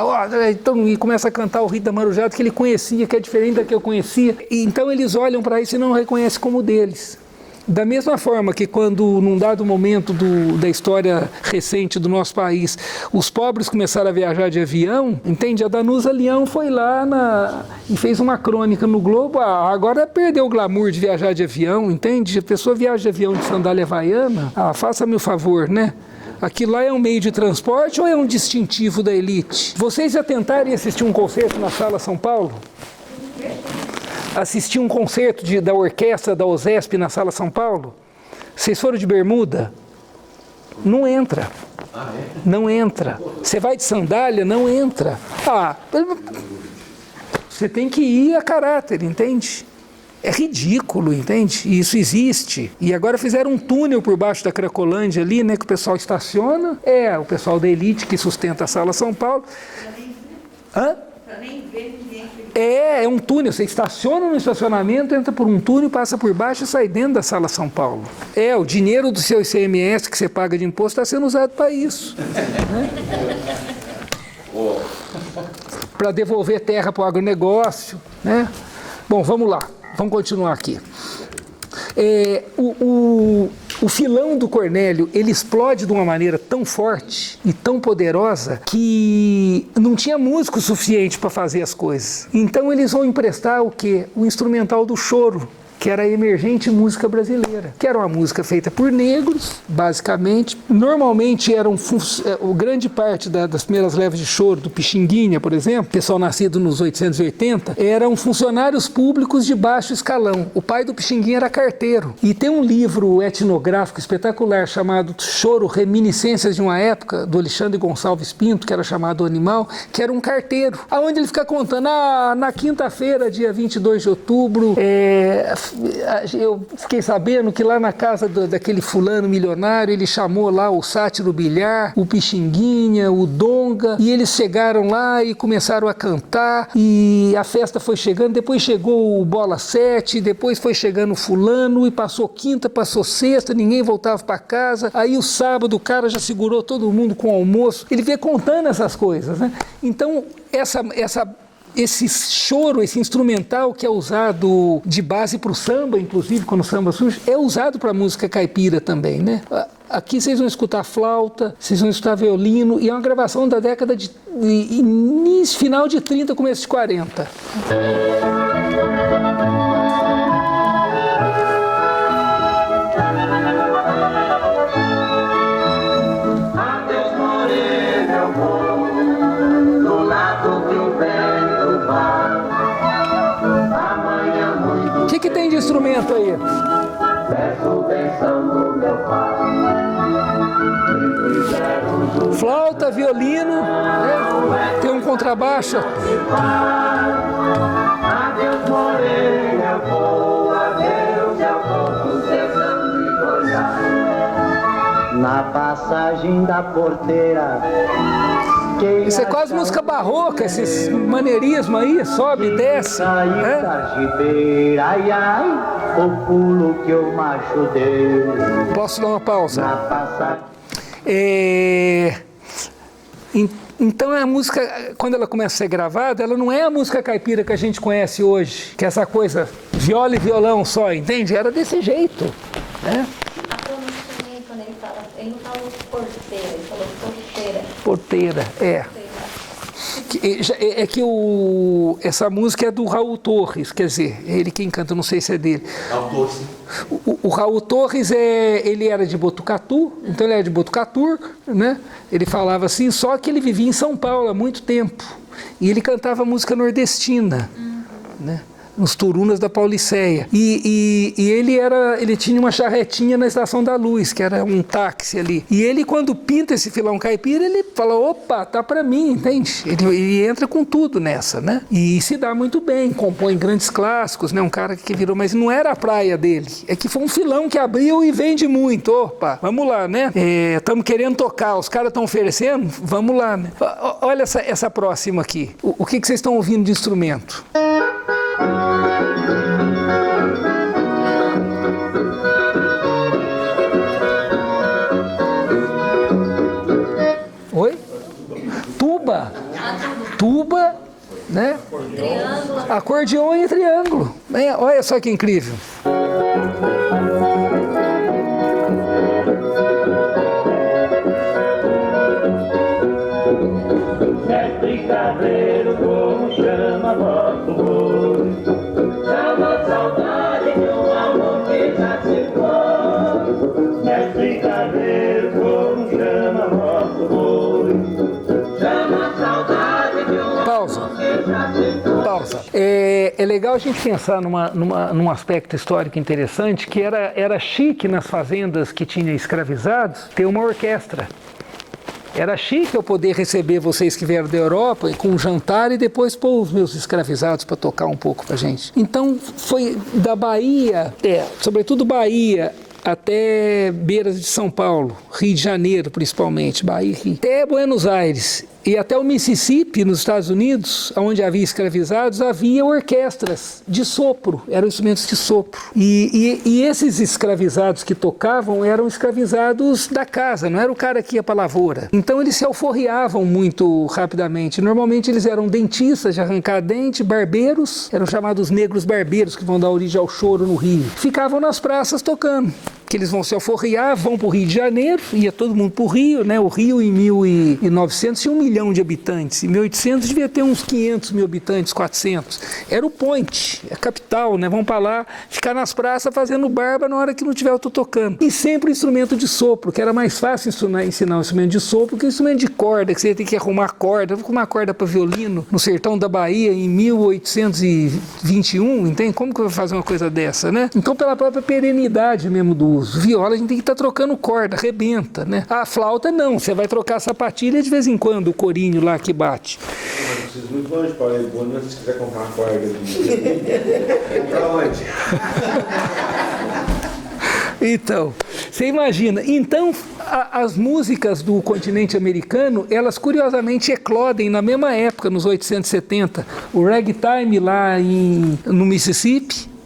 então, e começa a cantar o rito da marujada que ele conhecia, que é diferente da que eu conhecia. E, então eles olham para isso e não reconhecem como deles. Da mesma forma que quando, num dado momento da história recente do nosso país, os pobres começaram a viajar de avião, entende? A Danusa Leão foi lá e fez uma crônica no Globo, agora perdeu o glamour de viajar de avião, entende? A pessoa viaja de avião de sandália havaiana, faça-me o favor, né? Aquilo lá é um meio de transporte ou é um distintivo da elite? Vocês já tentaram assistir um concerto na Sala São Paulo? Assistir um concerto da orquestra da OSESP na Sala São Paulo? Vocês foram de bermuda? Não entra. Não entra. Você vai de sandália? Não entra. Você tem que ir a caráter, entende? É ridículo, entende? E isso existe. E agora fizeram um túnel por baixo da Cracolândia ali, né? Que o pessoal estaciona. O pessoal da elite que sustenta a Sala São Paulo. Para nem ver ninguém. É um túnel, você estaciona no estacionamento, entra por um túnel, passa por baixo e sai dentro da Sala São Paulo. O dinheiro do seu ICMS que você paga de imposto está sendo usado para isso. Né? para devolver terra para o agronegócio, né? Bom, vamos lá, vamos continuar aqui. O filão do Cornélio, ele explode de uma maneira tão forte e tão poderosa que não tinha músico suficiente para fazer as coisas. Então eles vão emprestar o quê? O instrumental do choro, que era a emergente música brasileira, que era uma música feita por negros, basicamente. Normalmente eram grande parte das primeiras levas de choro, do Pixinguinha, por exemplo, pessoal nascido nos 880, eram funcionários públicos de baixo escalão. O pai do Pixinguinha era carteiro. E tem um livro etnográfico espetacular chamado Choro, Reminiscências de uma Época, do Alexandre Gonçalves Pinto, que era chamado Animal, que era um carteiro, aonde ele fica contando, na quinta-feira, dia 22 de outubro, eu fiquei sabendo que lá na casa daquele fulano milionário, ele chamou lá o Sátiro Bilhar, o Pixinguinha, o Donga, e eles chegaram lá e começaram a cantar, e a festa foi chegando, depois chegou o Bola 7, depois foi chegando o fulano, e passou quinta, passou sexta, ninguém voltava para casa, aí o sábado o cara já segurou todo mundo com o almoço, ele veio contando essas coisas, né? Então, esse choro, esse instrumental que é usado de base para o samba, inclusive quando o samba surge, é usado para a música caipira também, né? Aqui vocês vão escutar flauta, vocês vão escutar violino, e é uma gravação da década de início, final de 30, começo de 40. O que tem de instrumento aí? Flauta, violino, né? Tem um contrabaixo. Na passagem da porteira. Isso é quase música barroca, esses maneirismos aí, sobe, desce. Ai, ai, o pulo que o macho deu. Posso dar uma pausa? Na passagem. Então a música, quando ela começa a ser gravada, ela não é a música caipira que a gente conhece hoje, que é essa coisa, viola e violão só, entende? Era desse jeito, né? Quando ele fala, ele não falou porteira, ele falou porteira. Porteira, essa música é do Raul Torres, quer dizer, ele quem canta, não sei se é dele. Autor, sim. O Raul Torres, ele era de Botucatu, então ele era de Botucatu, né? Ele falava assim, só que ele vivia em São Paulo há muito tempo, e ele cantava música nordestina, né? Nos Turunas da Pauliceia. E ele tinha uma charretinha na Estação da Luz, que era um táxi ali. E ele, quando pinta esse filão caipira, ele fala, opa, tá pra mim, entende? Ele entra com tudo nessa, né? E se dá muito bem, compõe grandes clássicos, né? Um cara que virou, mas não era a praia dele. É que foi um filão que abriu e vende muito. Opa, vamos lá, né? Estamos querendo tocar, os caras estão oferecendo, vamos lá, né? Olha essa próxima aqui. O que vocês estão ouvindo de instrumento? Oi? Tuba. Tuba, né? Acordeon e triângulo. Olha só que incrível. Mestre Carreiro, como chama vosso boi? Chama saudade de um amor que já se foi. Mestre Carreiro, como chama vosso boi? Chama saudade de um amor que já se foi. Pausa. É legal a gente pensar num aspecto histórico interessante, que era chique nas fazendas que tinha escravizados ter uma orquestra. Era chique eu poder receber vocês que vieram da Europa com um jantar e depois pôr os meus escravizados para tocar um pouco pra gente. Então foi da Bahia, sobretudo Bahia, até beiras de São Paulo, Rio de Janeiro principalmente, Bahia e Rio, até Buenos Aires e até o Mississippi, nos Estados Unidos, onde havia escravizados, havia orquestras de sopro, eram instrumentos de sopro. E esses escravizados que tocavam eram escravizados da casa, não era o cara que ia para a lavoura. Então eles se alforriavam muito rapidamente. Normalmente eles eram dentistas de arrancar dente, barbeiros, eram chamados negros barbeiros, que vão dar origem ao choro no Rio. Ficavam nas praças tocando. Que eles vão se alforriar, vão para o Rio de Janeiro, ia todo mundo para o Rio, né? O Rio em 1900 tinha 1 milhão de habitantes, em 1800 devia ter uns 500 mil habitantes, 400. Era o point, a capital, né? Vão para lá, ficar nas praças fazendo barba na hora que não tiver eu tô tocando. E sempre o instrumento de sopro, que era mais fácil ensinar um instrumento de sopro que um instrumento de corda, que você ia ter que arrumar corda. Eu vou arrumar corda para violino no sertão da Bahia em 1821, entende? Como que eu vou fazer uma coisa dessa, né? Então pela própria perenidade mesmo do viola, a gente tem que estar trocando corda, arrebenta, né? A flauta não, você vai trocar a sapatilha de vez em quando, o corinho lá que bate. Não precisa muito longe para ir, se você quiser comprar uma corda para onde? Então, você imagina, então as músicas do continente americano, elas curiosamente eclodem na mesma época, nos 870, o ragtime lá no Mississippi,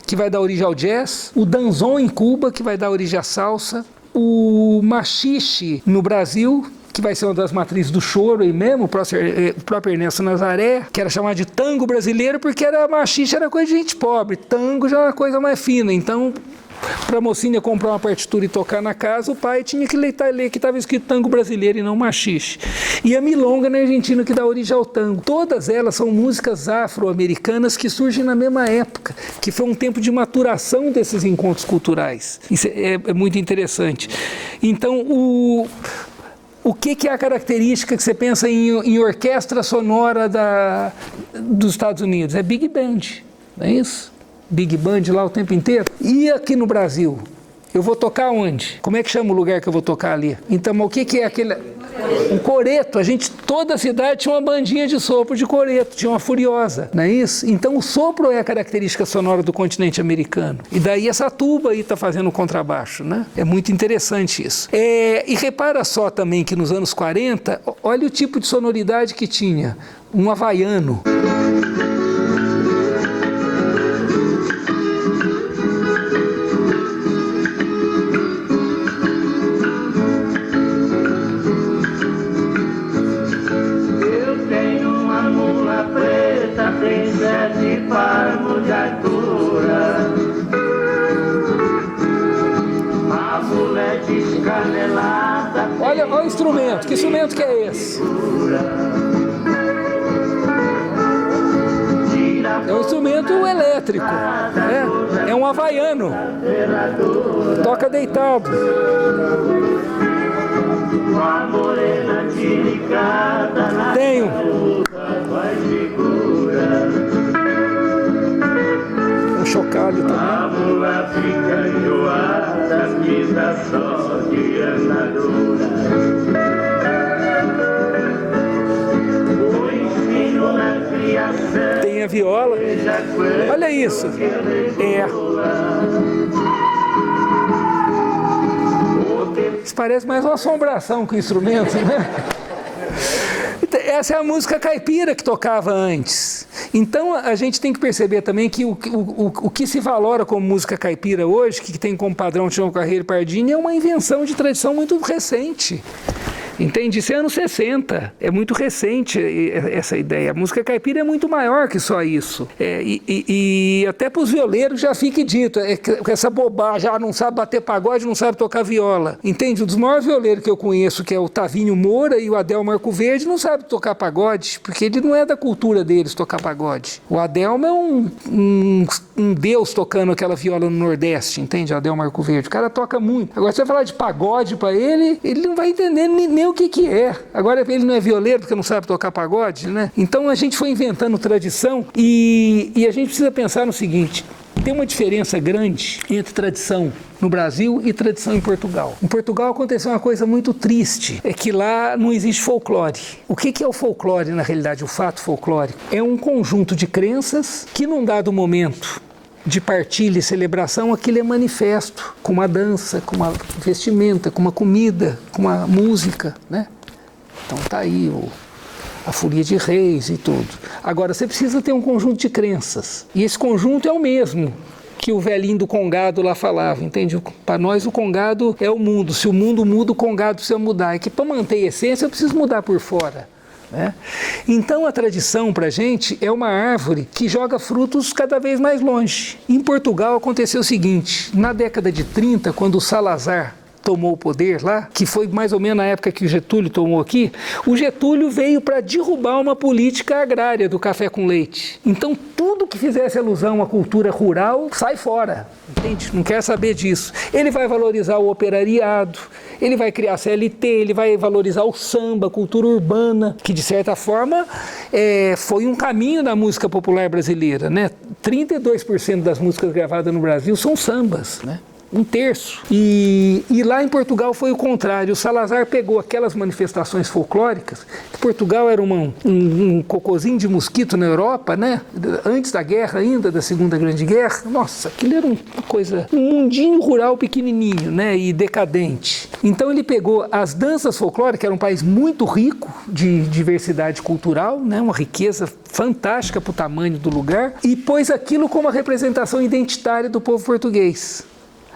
que vai dar origem ao jazz, o danzón em Cuba, que vai dar origem à salsa, o machixe no Brasil, que vai ser uma das matrizes do choro aí mesmo, o próprio Ernesto Nazaré, que era chamado de tango brasileiro, porque machixe era coisa de gente pobre, tango já era uma coisa mais fina, então para a mocinha comprar uma partitura e tocar na casa, o pai tinha que ler que estava escrito tango brasileiro e não machixe. E a milonga na Argentina, que dá origem ao tango. Todas elas são músicas afro-americanas que surgem na mesma época, que foi um tempo de maturação desses encontros culturais. Isso é muito interessante. Então, o que é a característica que você pensa em orquestra sonora dos Estados Unidos? É Big Band, não é isso? Big Band lá o tempo inteiro. E aqui no Brasil? Eu vou tocar onde? Como é que chama o lugar que eu vou tocar ali? Então, o que é aquele... Um coreto. Toda a cidade tinha uma bandinha de sopro de coreto, tinha uma furiosa, não é isso? Então o sopro é a característica sonora do continente americano. E daí essa tuba aí está fazendo o contrabaixo, né? É muito interessante isso. E repara só também que nos anos 40, olha o tipo de sonoridade que tinha. Um havaiano. Olha o instrumento, que instrumento que é esse? É um instrumento elétrico, né? É um havaiano, toca deitado. Tenho. Um chocalho também. Tem a viola. Olha isso. Isso parece mais uma assombração que o instrumento, né? Essa é a música caipira que tocava antes. Então a gente tem que perceber também que o que se valora como música caipira hoje, que tem como padrão Tião Carreiro e Pardini, é uma invenção de tradição muito recente. Entende? Isso é anos 60. É muito recente essa ideia. A música caipira é muito maior que só isso. E até para os violeiros já fica dito. Essa bobagem, não sabe bater pagode, não sabe tocar viola. Entende? Um dos maiores violeiros que eu conheço, que é o Tavinho Moura e o Adelmo Arco Verde, não sabe tocar pagode, porque ele não é da cultura deles tocar pagode. O Adelmo é um deus tocando aquela viola no Nordeste, entende? O Adelmo Arco Verde. O cara toca muito. Agora, se você falar de pagode para ele não vai entender nem o que é. Agora ele não é violeiro porque não sabe tocar pagode, né? Então a gente foi inventando tradição e a gente precisa pensar no seguinte: tem uma diferença grande entre tradição no Brasil e tradição em Portugal. Em Portugal aconteceu uma coisa muito triste, é que lá não existe folclore. O que é o folclore, na realidade, o fato folclórico? É um conjunto de crenças que num dado momento de partilha e celebração, aquilo é manifesto, com uma dança, com uma vestimenta, com uma comida, com uma música, né? Então tá aí a folia de reis e tudo. Agora, você precisa ter um conjunto de crenças, e esse conjunto é o mesmo que o velhinho do Congado lá falava, entende? Para nós o Congado é o mundo, se o mundo muda, o Congado precisa mudar, é que para manter a essência eu preciso mudar por fora, né? Então a tradição para a gente é uma árvore que joga frutos cada vez mais longe. Em Portugal aconteceu o seguinte, na década de 30, quando o Salazar tomou o poder lá, que foi mais ou menos na época que o Getúlio tomou aqui, o Getúlio veio para derrubar uma política agrária do café com leite. Então tudo que fizesse alusão à cultura rural sai fora, entende? Não quer saber disso. Ele vai valorizar o operariado, ele vai criar CLT, ele vai valorizar o samba, a cultura urbana, que de certa forma foi um caminho da música popular brasileira, né? 32% das músicas gravadas no Brasil são sambas, né? 1/3. E lá em Portugal foi o contrário. O Salazar pegou aquelas manifestações folclóricas, que Portugal era um cocôzinho de mosquito na Europa, né? Antes da guerra ainda, da Segunda Grande Guerra. Nossa, aquilo era uma coisa, um mundinho rural pequenininho, né? E decadente. Então ele pegou as danças folclóricas, que era um país muito rico de diversidade cultural, né? Uma riqueza fantástica para o tamanho do lugar, e pôs aquilo como a representação identitária do povo português.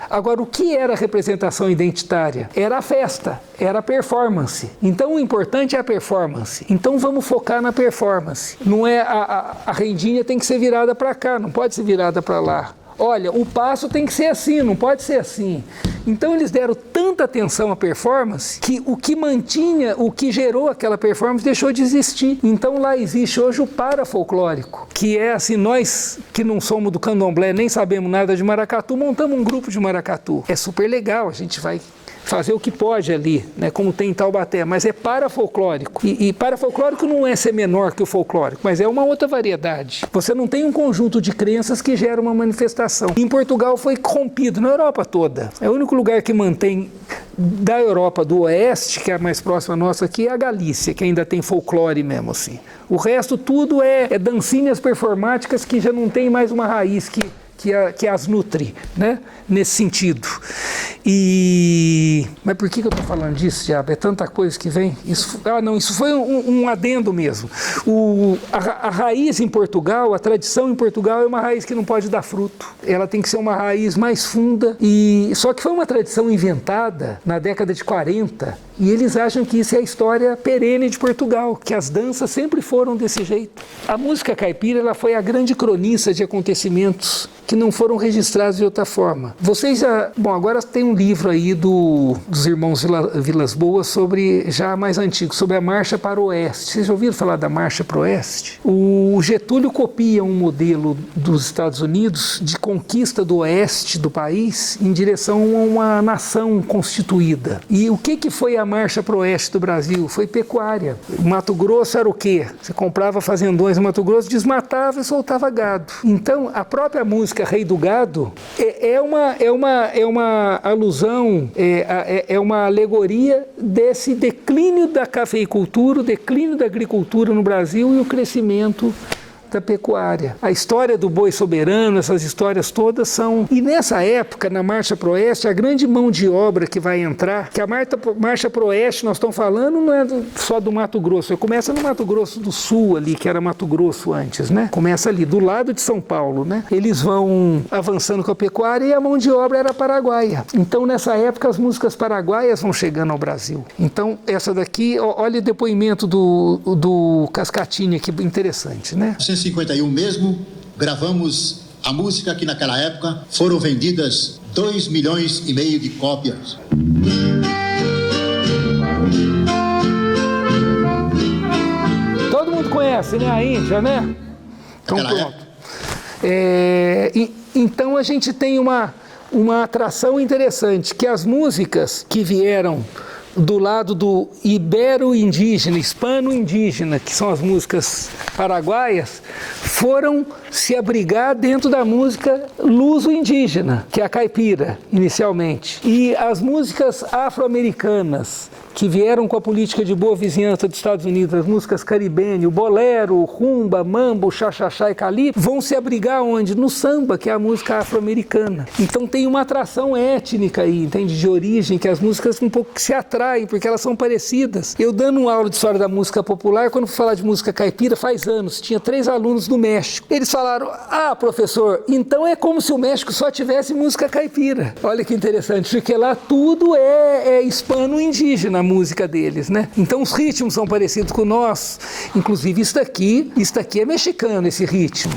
Agora, o que era a representação identitária? Era a festa, era a performance. Então, o importante é a performance. Então, vamos focar na performance. Não é a rendinha tem que ser virada para cá, não pode ser virada para lá. Olha, o passo tem que ser assim, não pode ser assim. Então eles deram tanta atenção à performance que o que mantinha, o que gerou aquela performance deixou de existir. Então lá existe hoje o parafolclórico, que é assim, nós que não somos do candomblé, nem sabemos nada de maracatu, montamos um grupo de maracatu. É super legal, a gente vai fazer o que pode ali, né, como tem em Taubaté, mas é parafolclórico. E parafolclórico não é ser menor que o folclórico, mas é uma outra variedade. Você não tem um conjunto de crenças que gera uma manifestação. Em Portugal foi rompido, na Europa toda. É o único lugar que mantém da Europa do Oeste, que é a mais próxima nossa aqui, é a Galícia, que ainda tem folclore mesmo assim. O resto tudo é dancinhas performáticas que já não tem mais uma raiz que as nutre, né? Nesse sentido. Mas por que eu estou falando disso, diabo? É tanta coisa que vem. Isso foi um adendo mesmo. A raiz em Portugal, a tradição em Portugal é uma raiz que não pode dar fruto. Ela tem que ser uma raiz mais funda. Só que foi uma tradição inventada na década de 40, e eles acham que isso é a história perene de Portugal, que as danças sempre foram desse jeito. A música caipira, ela foi a grande cronista de acontecimentos que não foram registrados de outra forma. Vocês já... Bom, agora tem um livro aí dos irmãos Vilas Boas, já mais antigo, sobre a Marcha para o Oeste. Vocês já ouviram falar da Marcha para o Oeste? O Getúlio copia um modelo dos Estados Unidos de conquista do oeste do país em direção a uma nação constituída. E o que foi a Marcha para o Oeste do Brasil? Foi pecuária. O Mato Grosso era o quê? Você comprava fazendões no Mato Grosso, desmatava e soltava gado. Então, a própria música Rei do Gado é uma alusão, é uma alegoria desse declínio da cafeicultura, o declínio da agricultura no Brasil e o crescimento da pecuária. A história do boi soberano, essas histórias todas são... E nessa época, na Marcha pro Oeste, a grande mão de obra que vai entrar, que a Marcha pro Oeste, nós estamos falando, não é só do Mato Grosso, começa no Mato Grosso do Sul ali, que era Mato Grosso antes, né? Começa ali, do lado de São Paulo, né? Eles vão avançando com a pecuária e a mão de obra era paraguaia. Então, nessa época, as músicas paraguaias vão chegando ao Brasil. Então, essa daqui, olha o depoimento do Cascatini, que interessante, né? 1951 mesmo, gravamos a música que naquela época foram vendidas 2,5 milhões de cópias. Todo mundo conhece, né? A Índia, né? Então pronto. Então a gente tem uma atração interessante, que as músicas que vieram do lado do ibero-indígena, hispano-indígena, que são as músicas paraguaias, foram se abrigar dentro da música luso-indígena, que é a caipira, inicialmente. E as músicas afro-americanas, que vieram com a política de boa vizinhança dos Estados Unidos, as músicas caribenhas, o bolero, o rumba, mambo, xaxaxá e cali, vão se abrigar onde? No samba, que é a música afro-americana. Então tem uma atração étnica aí, entende? De origem, que as músicas um pouco que se atraem, porque elas são parecidas. Eu dando uma aula de história da música popular, quando fui falar de música caipira, faz anos, tinha 3 alunos do México. Eles falaram, professor, então é como se o México só tivesse música caipira. Olha que interessante, porque lá tudo é hispano-indígena, a música deles, né? Então os ritmos são parecidos com nós, inclusive isso daqui é mexicano, esse ritmo.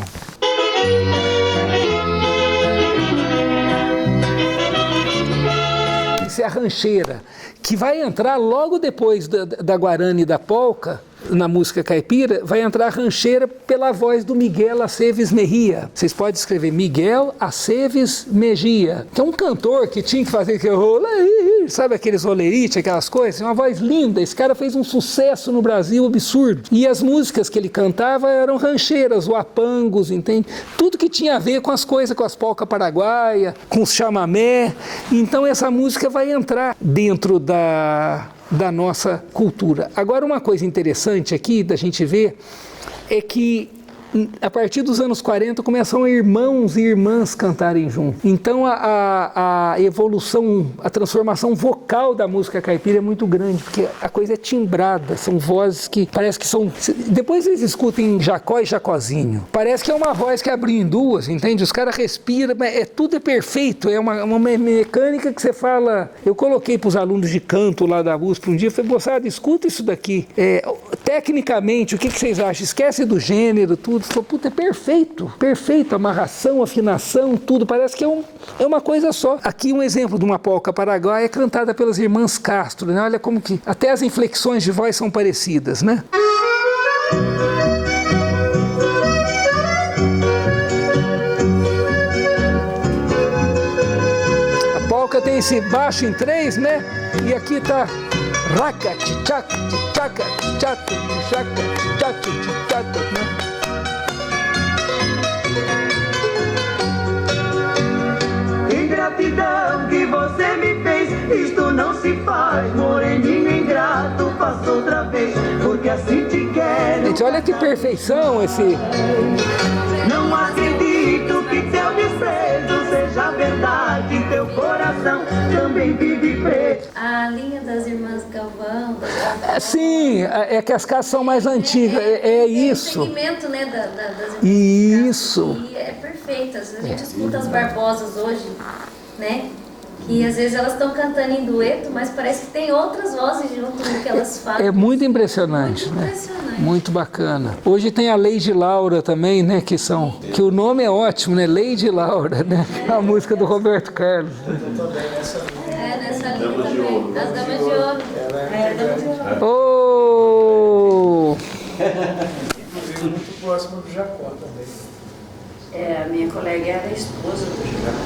Isso é a rancheira, que vai entrar logo depois da guarani e da polca, na música caipira, vai entrar a rancheira pela voz do Miguel Aceves Mejia. Vocês podem escrever Miguel Aceves Mejia, que é um cantor que tinha que fazer aquele roleirite, sabe aqueles roleirite, aquelas coisas? Uma voz linda, esse cara fez um sucesso no Brasil absurdo. E as músicas que ele cantava eram rancheiras, huapangos, entende? Tudo que tinha a ver com as coisas, com as polcas paraguaias, com os chamamé. Então essa música vai entrar dentro da nossa cultura. Agora, uma coisa interessante aqui da gente ver é que a partir dos anos 40 começam irmãos e irmãs cantarem juntos. Então a evolução, a transformação vocal da música caipira é muito grande, porque a coisa é timbrada, são vozes que parece que são... Depois eles escutem Jacó e Jacozinho, parece que é uma voz que abriu em duas, entende? Os caras respiram, tudo é perfeito, é uma mecânica que você fala... Eu coloquei para os alunos de canto lá da USP um dia, falei, moçada, escuta isso daqui. Tecnicamente, o que vocês acham? Esquece do gênero, tudo. Falou, puta, é perfeito, perfeito, amarração, afinação, tudo, parece que é uma coisa só. Aqui um exemplo de uma polca paraguaia cantada pelas irmãs Castro, né? Olha como que até as inflexões de voz são parecidas, né? A polca tem esse baixo em 3, né? E aqui tá raca, tchaca, tchaca, tchaca, tchaca, tchaca, tchaca, né? Ingratidão que você me fez, isto não se faz, moreninho ingrato, faça outra vez, porque assim te quero. Gente, olha que perfeição esse... Não acredito que teu desprezo seja verdade, teu coração também vive preso. A linha das irmãs Galvão... Sim, é que as casas são mais antigas, é isso. O segmento, né, das irmãs isso. E é perfeito, às vezes a gente escuta as Barbosas hoje, né? Que às vezes elas estão cantando em dueto, mas parece que tem outras vozes junto no que elas fazem. É muito impressionante, muito impressionante. Né? Muito bacana. Hoje tem a Lady Laura também, né? Que o nome é ótimo, né? Lady Laura, né? A música do Roberto Carlos. Nessa linha também. As Damas de Ouro. Damas de Ouro. Oh! Inclusive muito próximo do Jacó também. A minha colega era a esposa do Jacó.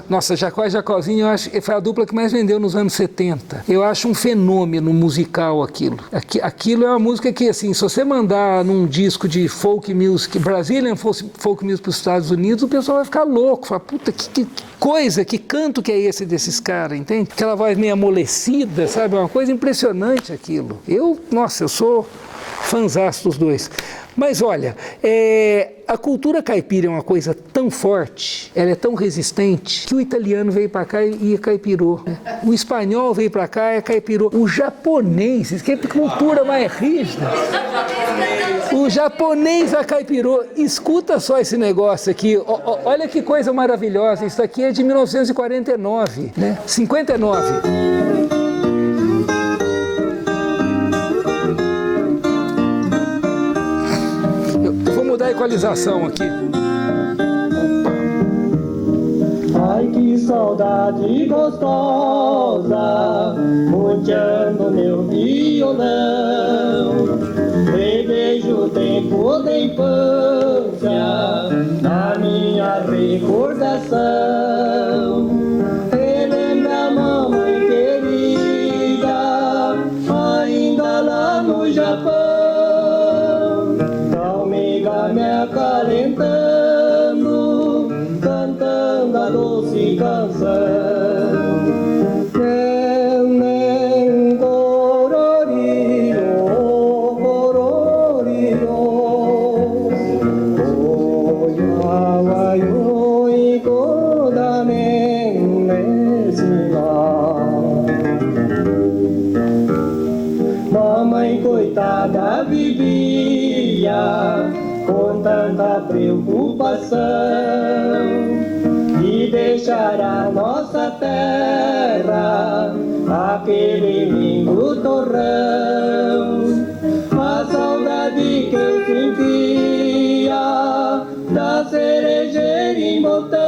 Nossa, Jacó e Jacozinho, eu acho que foi a dupla que mais vendeu nos anos 70. Eu acho um fenômeno musical aquilo. Aquilo é uma música que, assim, se você mandar num disco de folk music, Brazilian folk music para os Estados Unidos, o pessoal vai ficar louco. Fala, puta, que coisa, que canto que é esse desses caras, entende? Aquela voz meio amolecida, sabe? Uma coisa impressionante aquilo. Eu sou fãzaço dos dois. Mas olha, a cultura caipira é uma coisa tão forte, ela é tão resistente, que o italiano veio para cá e caipirou. O espanhol veio para cá e caipirou. O japonês, que cultura mais rígida. O japonês acaipirou. Escuta só esse negócio aqui. Olha que coisa maravilhosa. Isso aqui é de 1949, né? 59. Mudar a equalização aqui. Ai, que saudade gostosa, munchando meu violão. Revejo o tempo da infância, na minha recordação. Relembra a mamãe canta doce canção. Nem cororio, cororio, oiawaioi kodamen nesila. Mamãe coitada vivia com tanta preocupação de deixar a nossa terra aquele lindo torrão. A saudade que eu sentia da cerejeira em botão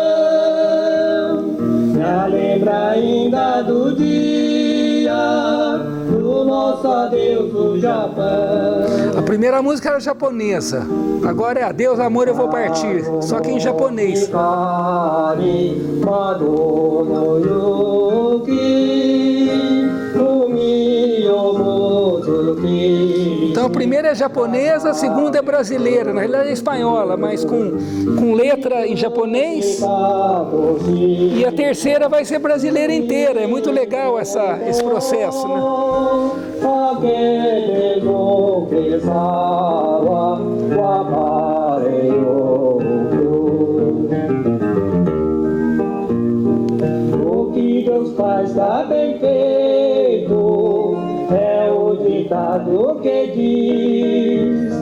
me lembra ainda do dia do nosso adeus do Japão. A primeira música era japonesa, agora é Adeus Amor Eu Vou Partir, só que em japonês. Então a primeira é japonesa, a segunda é brasileira, na realidade é espanhola, mas com letra em japonês, e a terceira vai ser brasileira inteira. É muito legal esse processo, né? O que Deus faz está bem feito, é o ditado que diz: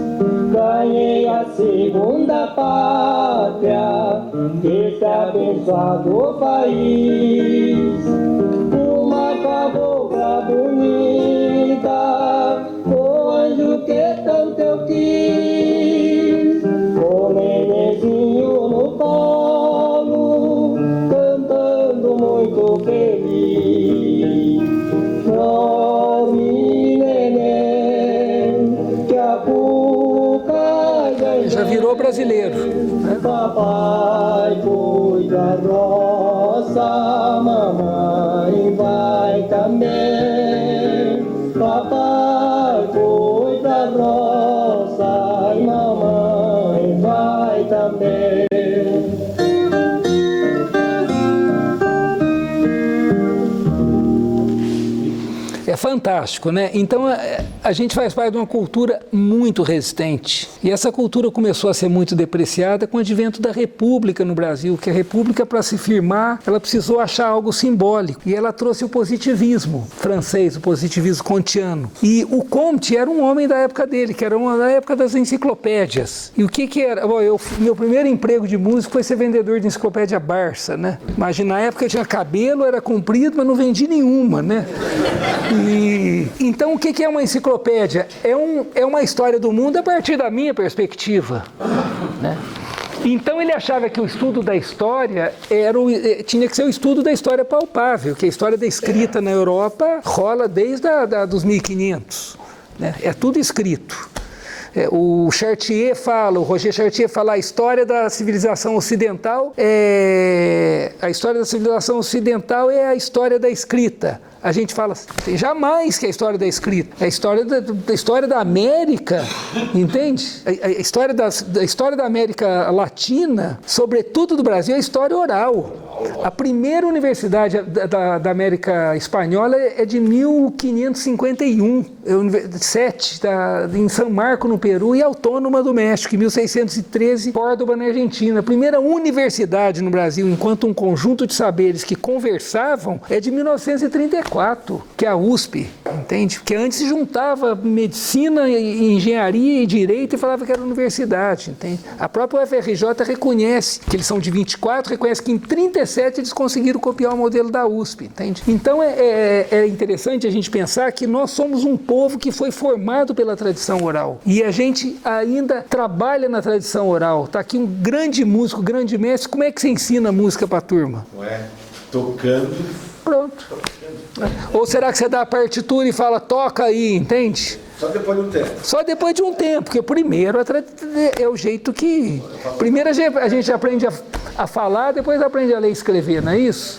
ganhei a segunda pátria, esse abençoado país. Uma cabocla bonita, o anjo que tanto eu quis, com o nenenzinho no colo, cantando muito feliz. Dorme, neném, que a cuca Já virou brasileiro, né? Papai cuida da roça, mamãe vai também. Papai cuida da roça, mamãe vai também. É fantástico, né? Então a gente faz parte de uma cultura muito resistente. E essa cultura começou a ser muito depreciada com o advento da República no Brasil, que a República, para se firmar, ela precisou achar algo simbólico. E ela trouxe o positivismo francês, o positivismo kantiano. E o Comte era um homem da época dele, que era da época das enciclopédias. E o que era? Bom, meu primeiro emprego de músico foi ser vendedor de enciclopédia Barça, né? Imagina, na época eu tinha cabelo, era comprido, mas não vendi nenhuma, né? Então, o que é uma enciclopédia? É uma história do mundo a partir da minha perspectiva, né? Então ele achava que o estudo da história tinha que ser o estudo da história palpável, que a história da escrita na Europa rola desde dos 1500, né? É tudo escrito. O Roger Chartier fala, a história da civilização ocidental é a história da escrita. A gente fala assim, jamais que é a história da escrita, é a história da América, entende? A história da América Latina, sobretudo do Brasil, é a história oral. A primeira universidade da América Espanhola é de 1551, em São Marco, no Peru, e Autônoma do México, em 1613, Córdoba, na Argentina. A primeira universidade no Brasil, enquanto um conjunto de saberes que conversavam, é de 1934, que é a USP, entende? Porque antes se juntava medicina, engenharia e direito e falava que era universidade, entende? A própria UFRJ reconhece que eles são de 24, reconhece que em 37 eles conseguiram copiar o modelo da USP, entende? Então é interessante a gente pensar que nós somos um povo que foi formado pela tradição oral e a gente ainda trabalha na tradição oral. Está aqui um grande músico, grande mestre. Como é que você ensina música para a turma? Ué, tocando. Pronto. Ou será que você dá a partitura e fala, toca aí, entende? Só depois de um tempo. Só depois de um tempo, porque primeiro é o jeito que... Primeiro a gente aprende a falar, depois aprende a ler e escrever, não é isso?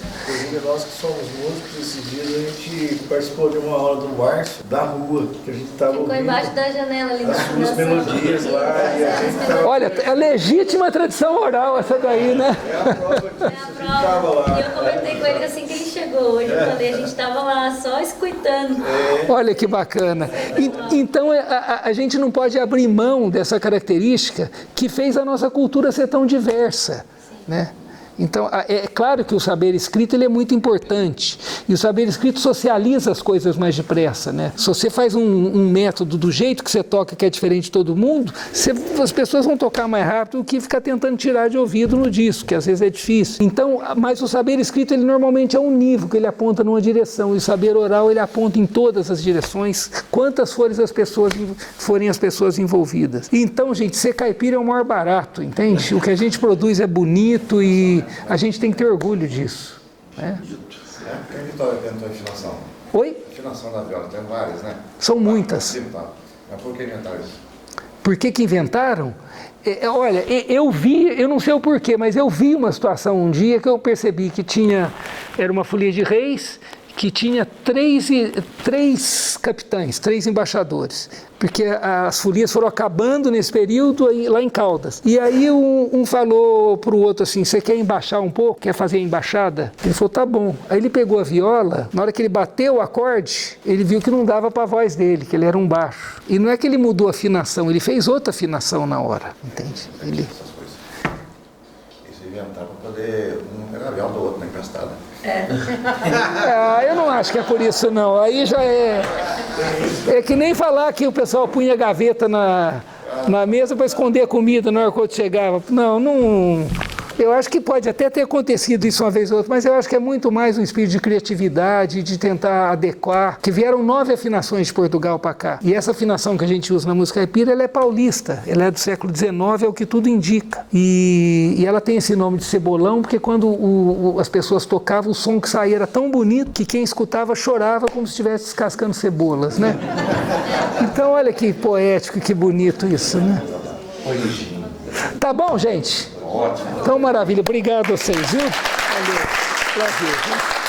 dia, nós que somos músicos, esses dias a gente participou de uma aula do Márcio, da rua, que a gente estava ouvindo. Ficou embaixo da janela ali. As suas melodias lá, e a gente tava... Olha, é legítima tradição oral essa daí, né? É a prova disso, É a a gente prova. tava lá. E eu comentei com ele assim que ele chegou hoje. Eu falei, a gente estava lá só escutando. Olha que bacana. Então a gente não pode abrir mão dessa característica que fez a nossa cultura ser tão diversa, né? Então, é claro que o saber escrito ele é muito importante, e o saber escrito socializa as coisas mais depressa, né? Se você faz um método do jeito que você toca, que é diferente de todo mundo, as pessoas vão tocar mais rápido do que ficar tentando tirar de ouvido no disco, que às vezes é difícil. Então, mas o saber escrito ele normalmente é unívoco, ele aponta numa direção, e o saber oral ele aponta em todas as direções, quantas forem as pessoas envolvidas. Então, gente, ser caipira é o maior barato, entende? O que a gente produz é bonito e a gente tem que ter orgulho disso, né? Quem Vitória tentou a afinação? Oi? A afinação da viola, tem várias, né? São muitas. Mas por que inventaram isso? Por que inventaram? Olha, eu não sei o porquê, mas eu vi uma situação um dia que eu percebi que era uma folia de reis, que tinha três capitães, 3 embaixadores, porque as folias foram acabando nesse período aí, lá em Caldas. E aí um falou para o outro assim, você quer embaixar um pouco? Quer fazer a embaixada? Ele falou, tá bom. Aí ele pegou a viola, na hora que ele bateu o acorde, ele viu que não dava para a voz dele, que ele era um baixo. E não é que ele mudou a afinação, ele fez outra afinação na hora, entende? Essas coisas. Isso inventaram para poder um pegar a viola do outro, né, emprestada. Eu não acho que é por isso não, aí já é que nem falar que o pessoal punha gaveta na mesa para esconder a comida na hora que o outro chegava. Não, eu acho que pode até ter acontecido isso uma vez ou outra, mas eu acho que é muito mais um espírito de criatividade, de tentar adequar, que vieram 9 afinações de Portugal para cá, e essa afinação que a gente usa na música caipira, ela é paulista, ela é do século XIX, é o que tudo indica, e ela tem esse nome de cebolão, porque quando as pessoas tocavam, o som que saía era tão bonito, que quem escutava chorava como se estivesse descascando cebolas, né? Então olha que poético e que bonito isso, né? Tá bom, gente? Ótimo. Então, maravilha. Obrigado a vocês, viu? Valeu. Prazer, viu?